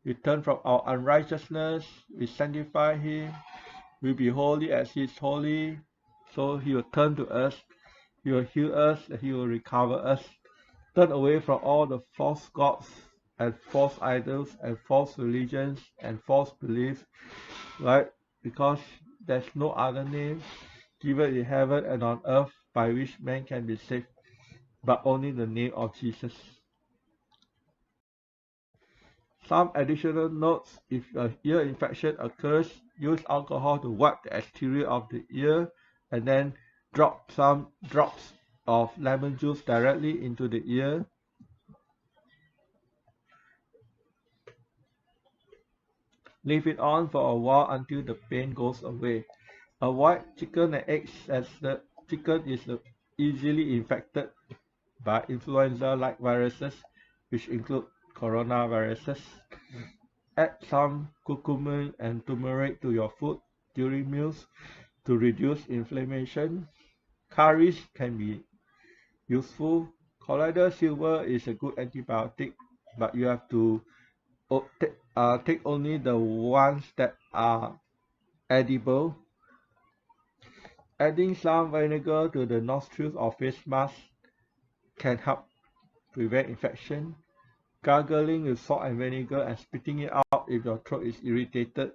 We turn from our unrighteousness. We sanctify Him. We be holy as He is holy. So He will turn to us. He will heal us. He will recover us. Turn away from all the false gods and false idols and false religions and false beliefs, right? Because there's no other name given in heaven and on earth by which man can be saved, but only the name of Jesus. Some additional notes: if an ear infection occurs, use alcohol to wipe the exterior of the ear and then drop some drops of lemon juice directly into the ear. Leave it on for a while until the pain goes away. Avoid chicken and eggs, as the chicken is easily infected by influenza-like viruses, which include coronaviruses. Add some curcumin and turmeric to your food during meals to reduce inflammation. Curries can be useful. Colloidal silver is a good antibiotic, but you have to take only the ones that are edible. Adding some vinegar to the nostrils or face mask can help prevent infection. Gargling with salt and vinegar and spitting it out if your throat is irritated.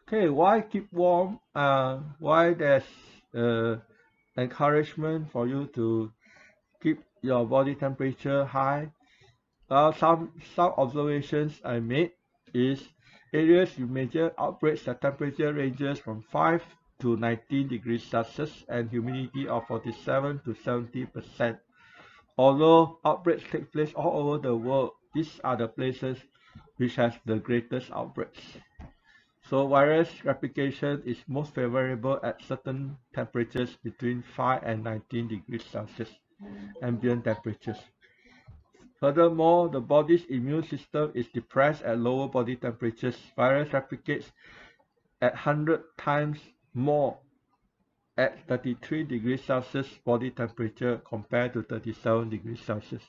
Okay, why keep warm? Why there's encouragement for you to keep your body temperature high? Some observations I made is areas with major outbreaks, the temperature ranges from 5 to 19 degrees Celsius and humidity of 47 to 70%. Although outbreaks take place all over the world, these are the places which has the greatest outbreaks. So virus replication is most favorable at certain temperatures between 5 and 19 degrees Celsius, ambient temperatures. Furthermore, the body's immune system is depressed at lower body temperatures. Virus replicates at 100 times more at 33 degrees Celsius body temperature compared to 37 degrees Celsius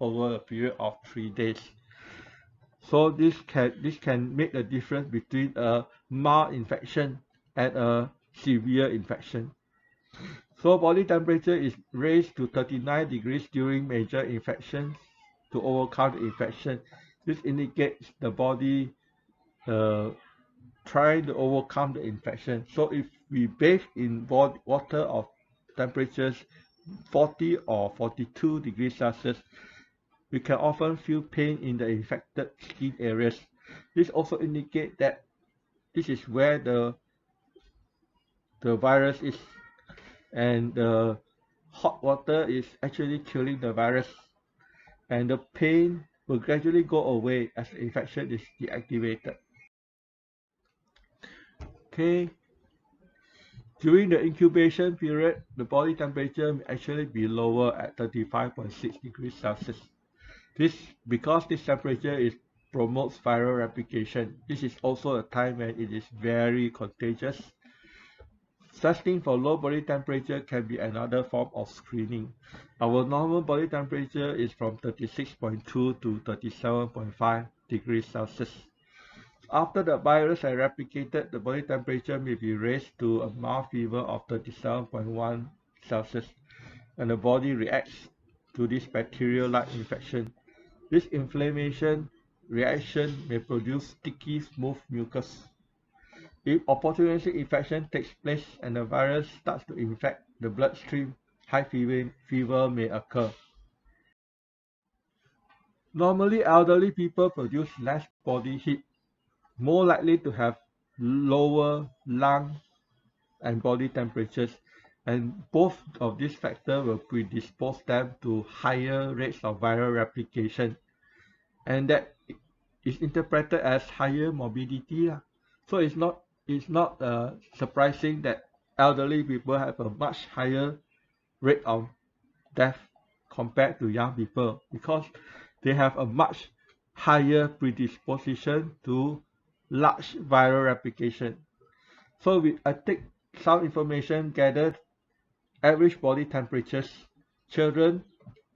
over a period of 3 days. So this can make a difference between a mild infection and a severe infection. So body temperature is raised to 39 degrees during major infections to overcome the infection. This indicates the body trying to overcome the infection. So if we bathe in water of temperatures 40 or 42 degrees Celsius, we can often feel pain in the infected skin areas. This also indicates that this is where the virus is, and the hot water is actually killing the virus, and the pain will gradually go away as the infection is deactivated. Okay. During the incubation period, the body temperature may actually be lower at 35.6 degrees Celsius. Because this temperature promotes viral replication. This is also a time when it is very contagious. Testing for low body temperature can be another form of screening. Our normal body temperature is from 36.2 to 37.5 degrees Celsius. After the virus has replicated, the body temperature may be raised to a mild fever of 37.1 Celsius, and the body reacts to this bacterial-like infection. This inflammation reaction may produce sticky, smooth mucus. If opportunistic infection takes place and the virus starts to infect the bloodstream, high fever may occur. Normally, elderly people produce less body heat, more likely to have lower lung and body temperatures, and both of these factors will predispose them to higher rates of viral replication, and that is interpreted as higher morbidity. So it's not surprising that elderly people have a much higher rate of death compared to young people, because they have a much higher predisposition to large viral replication. So I take some information gathered. Average body temperatures, children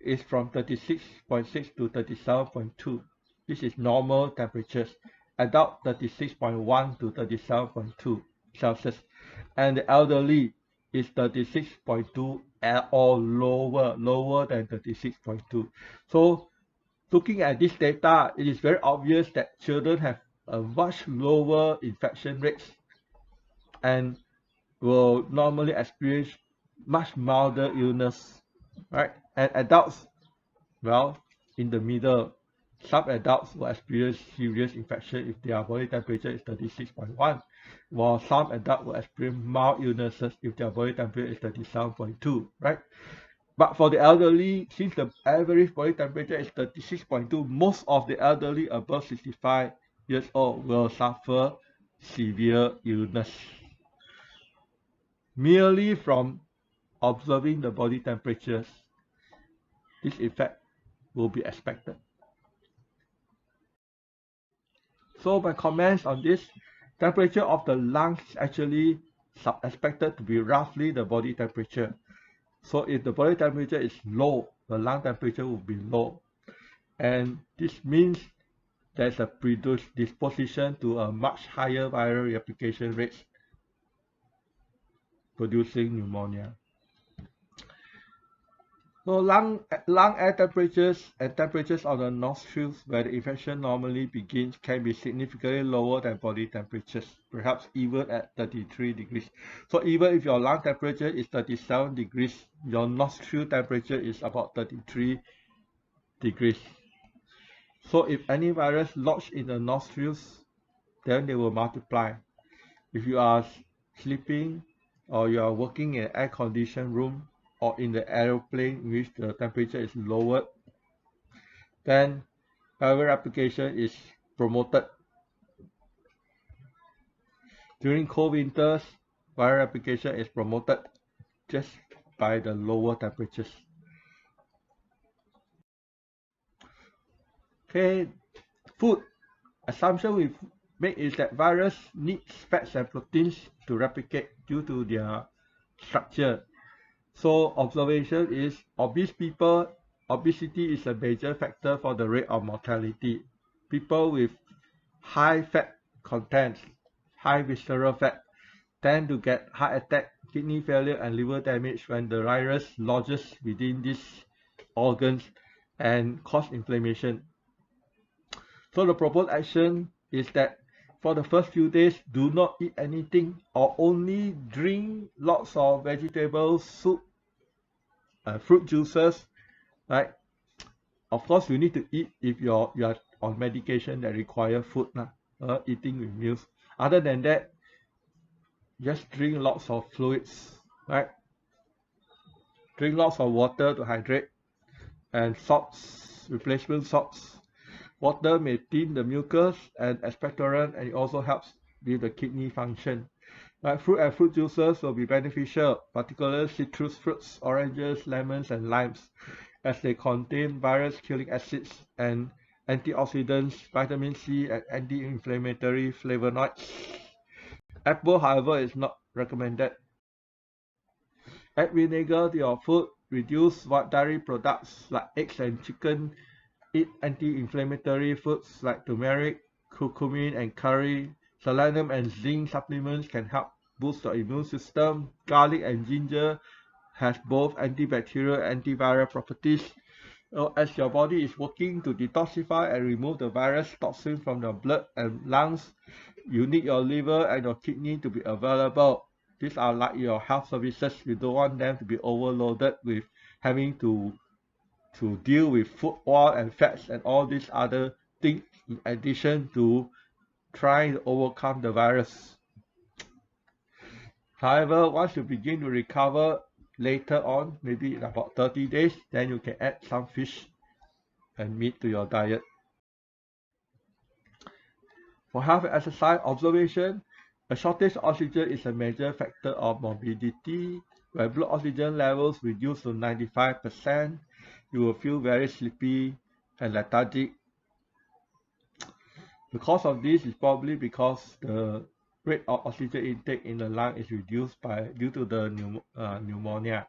is from 36.6 to 37.2. This is normal temperatures. Adult 36.1 to 37.2 Celsius. And the elderly is 36.2 or lower than 36.2. So looking at this data, it is very obvious that children have a much lower infection rates and will normally experience much milder illness, right? And adults, well, in the middle, some adults will experience serious infection if their body temperature is 36.1, while some adults will experience mild illnesses if their body temperature is 37.2, right? But for the elderly, since the average body temperature is 36.2, most of the elderly above 65 years old will suffer severe illness. Merely from observing the body temperatures, this effect will be expected. So my comments on this, temperature of the lungs actually expected to be roughly the body temperature. So if the body temperature is low, the lung temperature will be low. And this means there's a predisposition to a much higher viral replication rates, producing pneumonia. So lung air temperatures and temperatures of the nostrils where the infection normally begins can be significantly lower than body temperatures, perhaps even at 33 degrees. So even if your lung temperature is 37 degrees, your nostril temperature is about 33 degrees. So if any virus lodge in the nostrils, then they will multiply. If you are sleeping or you are working in an air-conditioned room, or in the aeroplane in which the temperature is lowered, then viral replication is promoted. During cold winters, viral replication is promoted just by the lower temperatures. Okay, food. Assumption we make is that virus needs fats and proteins to replicate due to their structure. So observation is obesity is a major factor for the rate of mortality. People with high fat content, high visceral fat, tend to get heart attack, kidney failure, and liver damage when the virus lodges within these organs and cause inflammation. So the proposed action is that for the first few days, do not eat anything or only drink lots of vegetables, soup, fruit juices, right? Of course, you need to eat if you are on medication that require food, eating with meals. Other than that, just drink lots of fluids, right? Drink lots of water to hydrate, and salts, replacement salts. Water may thin the mucus and expectorant, and it also helps with the kidney function. Right, fruit and fruit juices will be beneficial, particularly citrus fruits, oranges, lemons, and limes, as they contain virus-killing acids and antioxidants, vitamin C, and anti-inflammatory flavonoids. Apple, however, is not recommended. Add vinegar to your food, reduce dairy products like eggs and chicken, eat anti-inflammatory foods like turmeric, curcumin, and curry. Selenium and zinc supplements can help boost your immune system. Garlic and ginger has both antibacterial and antiviral properties. As your body is working to detoxify and remove the virus toxin from your blood and lungs, you need your liver and your kidney to be available. These are like your health services. You don't want them to be overloaded with having to deal with food oil and fats and all these other things in addition to trying to overcome the virus. However, once you begin to recover later on, maybe in about 30 days, then you can add some fish and meat to your diet. For health and exercise observation, a shortage of oxygen is a major factor of morbidity. When blood oxygen levels reduce to 95%, you will feel very sleepy and lethargic. The cause of this is probably because the rate of oxygen intake in the lung is reduced due to the pneumonia.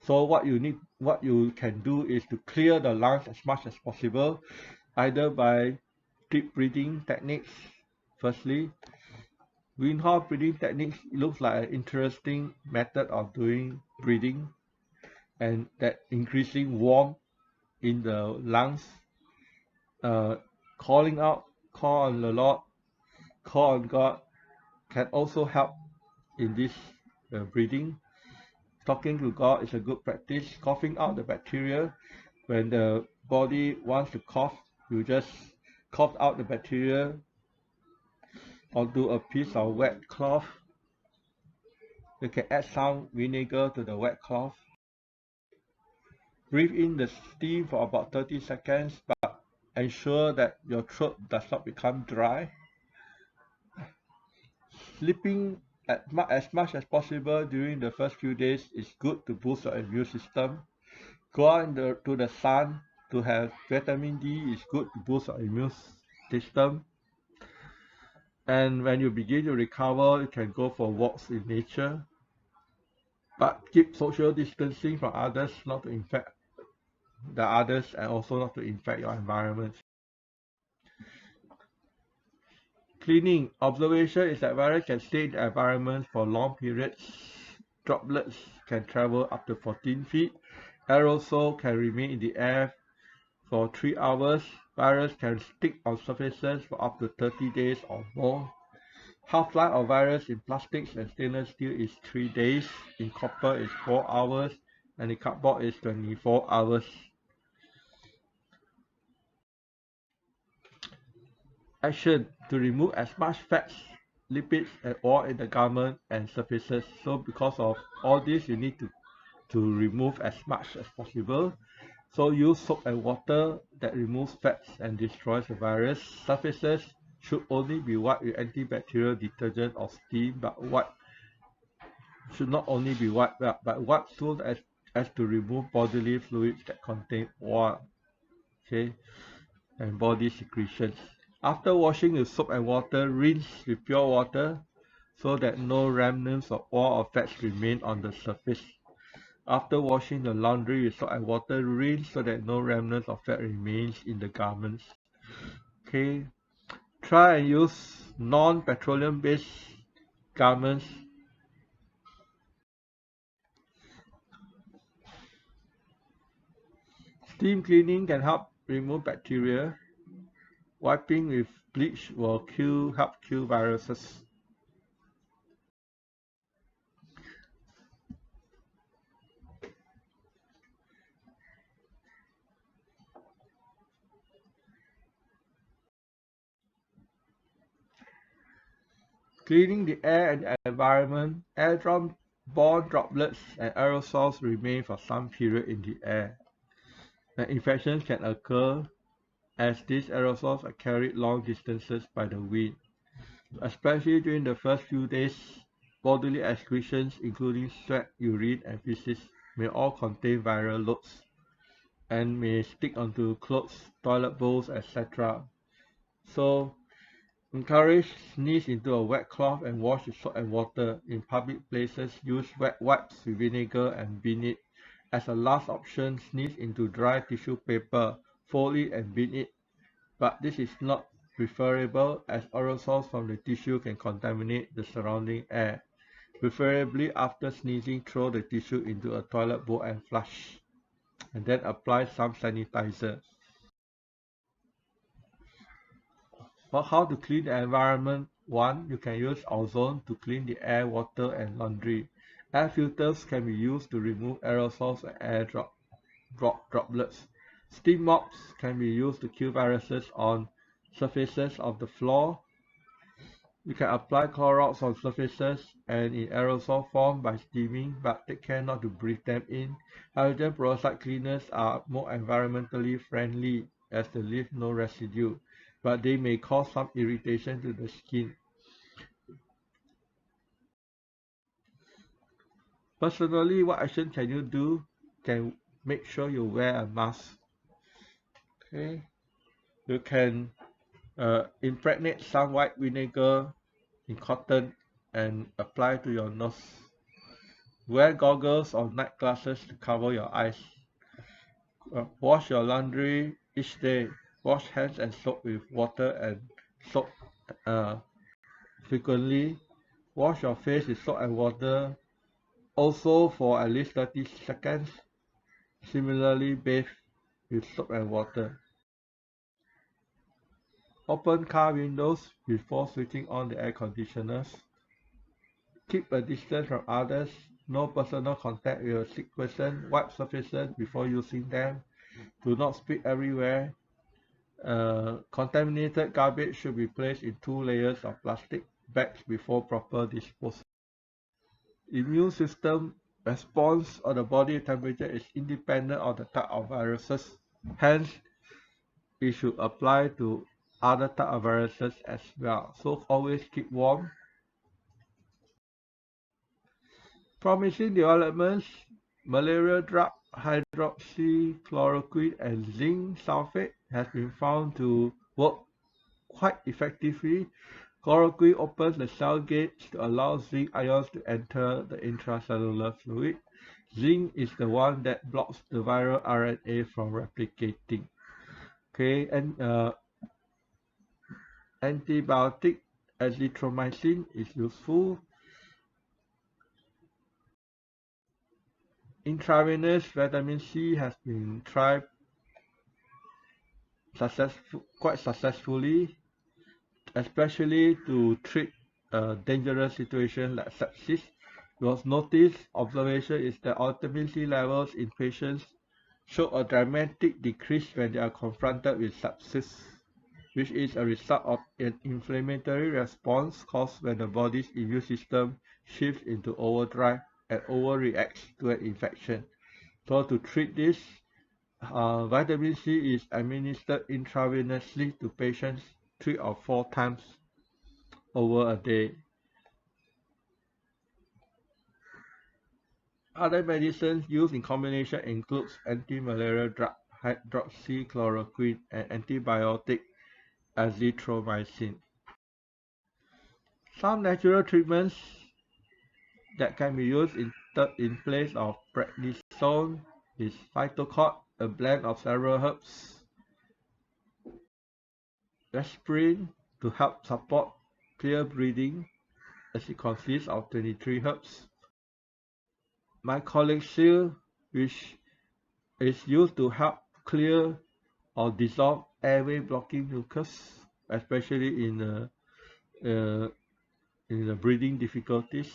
So what you can do is to clear the lungs as much as possible, either by deep breathing techniques. Firstly, greenhouse breathing techniques looks like an interesting method of doing breathing, and that increasing warmth in the lungs, calling out, call on the Lord, call on God, can also help in this breathing. Talking to God is a good practice. Coughing out the bacteria. When the body wants to cough, you just cough out the bacteria onto a piece of wet cloth. You can add some vinegar to the wet cloth. Breathe in the steam for about 30 seconds, but ensure that your throat does not become dry. Sleeping as much as possible during the first few days is good to boost your immune system. Go out to the sun to have vitamin D is good to boost your immune system. And when you begin to recover, you can go for walks in nature. But keep social distancing from others, not to infect the others, and also not to infect your environment. Cleaning. Observation is that virus can stay in the environment for long periods. Droplets can travel up to 14 feet. Aerosol can remain in the air for 3 hours. Virus can stick on surfaces for up to 30 days or more. Half-life of virus in plastics and stainless steel is 3 days. In copper is 4 hours. And in cardboard is 24 hours. Action to remove as much fats, lipids, and oil in the garment and surfaces. So because of all this, you need to remove as much as possible. So use soap and water that removes fats and destroys the virus. Surfaces should only be wiped with antibacterial detergent or steam, but should not only be wiped, but wiped so as to remove bodily fluids that contain oil, okay, and body secretions. After washing with soap and water, rinse with pure water so that no remnants of oil or fats remain on the surface. After washing the laundry with soap and water, rinse so that no remnants of fat remains in the garments. Okay, try and use non-petroleum based garments. Steam cleaning can help remove bacteria. Wiping with bleach will help kill viruses. Cleaning the air and the environment, airborne droplets and aerosols remain for some period in the air. And infections can occur as these aerosols are carried long distances by the wind. Especially during the first few days, bodily excretions including sweat, urine, and feces may all contain viral loads and may stick onto clothes, toilet bowls, etc. So encourage sneeze into a wet cloth and wash with soap and water. In public places, use wet wipes with vinegar and bin it. As a last option, sneeze into dry tissue paper, fold it and bin it. But this is not preferable as aerosols from the tissue can contaminate the surrounding air. Preferably after sneezing, throw the tissue into a toilet bowl and flush, and then apply some sanitizer. For how to clean the environment? 1. You can use ozone to clean the air, water, and laundry. Air filters can be used to remove aerosols and air droplets. Steam mops can be used to kill viruses on surfaces of the floor. You can apply Clorox on surfaces and in aerosol form by steaming, but take care not to breathe them in. Hydrogen peroxide cleaners are more environmentally friendly as they leave no residue, but they may cause some irritation to the skin. Personally, what action can you do? Can make sure you wear a mask. Okay, you can impregnate some white vinegar in cotton and apply to your nose. Wear goggles or night glasses to cover your eyes. Wash your laundry each day. Wash hands and soap with water and soap frequently. Wash your face with soap and water also for at least 30 seconds. Similarly, bathe with soap and water. Open car windows before switching on the air conditioners. Keep a distance from others. No personal contact with a sick person. Wipe surfaces before using them. Do not spit everywhere. Contaminated garbage should be placed in 2 layers of plastic bags before proper disposal. Immune system response of the body temperature is independent of the type of viruses. Hence, it should apply to other type of viruses as well. So always keep warm. Promising developments, malaria drug hydroxychloroquine and zinc sulfate has been found to work quite effectively. Chloroquine opens the cell gates to allow zinc ions to enter the intracellular fluid. Zinc is the one that blocks the viral RNA from replicating. Okay, and antibiotic azithromycin is useful. Intravenous vitamin C has been tried quite successfully, especially to treat dangerous situations like sepsis. Was noticed observation is that vitamin C levels in patients show a dramatic decrease when they are confronted with sepsis, which is a result of an inflammatory response caused when the body's immune system shifts into overdrive and overreacts to an infection. So to treat this, vitamin C is administered intravenously to patients 3 or 4 times over a day. Other medicines used in combination includes anti-malaria drug hydroxychloroquine and antibiotic azithromycin. Some natural treatments that can be used in place of prednisone is phytocort, a blend of several herbs, aspirin to help support clear breathing as it consists of 23 herbs, mycolixyl, which is used to help clear or dissolve airway blocking mucus, especially in the breathing difficulties.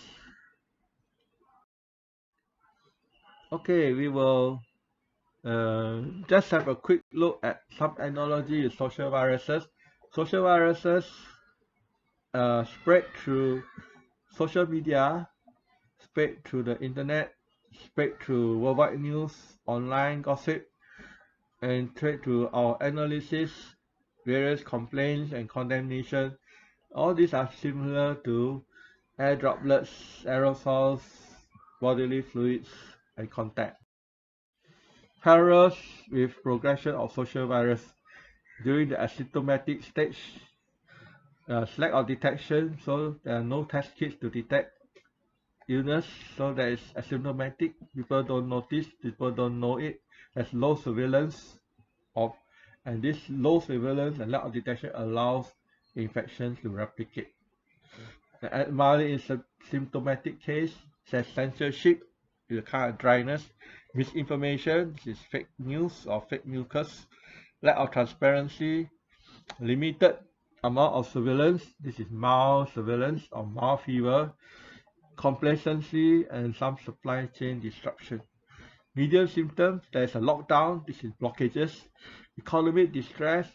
Okay, we will just have a quick look at some analogy with social viruses. Social viruses spread through social media, spread through the internet, spread through worldwide news, online gossip, and spread through our analysis, various complaints and condemnation. All these are similar to air droplets, aerosols, bodily fluids, and contact. Parallels with progression of social virus during the asymptomatic stage, lack of detection, so there are no test kits to detect illness, so that is asymptomatic. People don't notice, people don't know it. There's low surveillance of, and this low surveillance and lack of detection allows infections to replicate. And mildly symptomatic case, says censorship, is a kind of dryness, misinformation, this is fake news or fake mucus, lack of transparency, limited amount of surveillance, this is mild surveillance or mild fever, complacency, and some supply chain disruption. Medium symptoms, there is a lockdown, this is blockages, economic distress,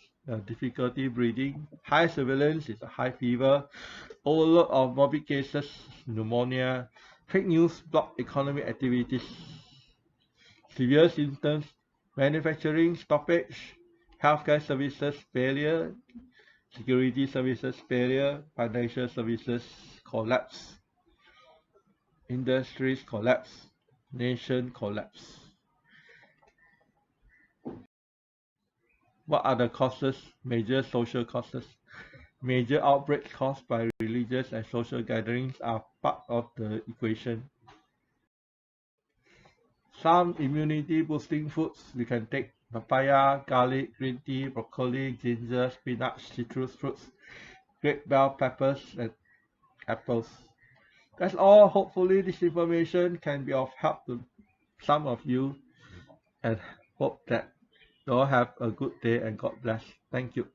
difficulty breathing, high surveillance is a high fever, overload of morbid cases, pneumonia, fake news block economic activities, severe symptoms, manufacturing stoppage, healthcare services failure, security services failure, financial services collapse, industries collapse, nation collapse. What are the causes? Major social causes. Major outbreaks caused by religious and social gatherings are part of the equation. Some immunity boosting foods you can take: papaya, garlic, green tea, broccoli, ginger, spinach, citrus fruits, great bell peppers, and apples. That's all. Hopefully this information can be of help to some of you, and hope that you all have a good day and God bless. Thank you.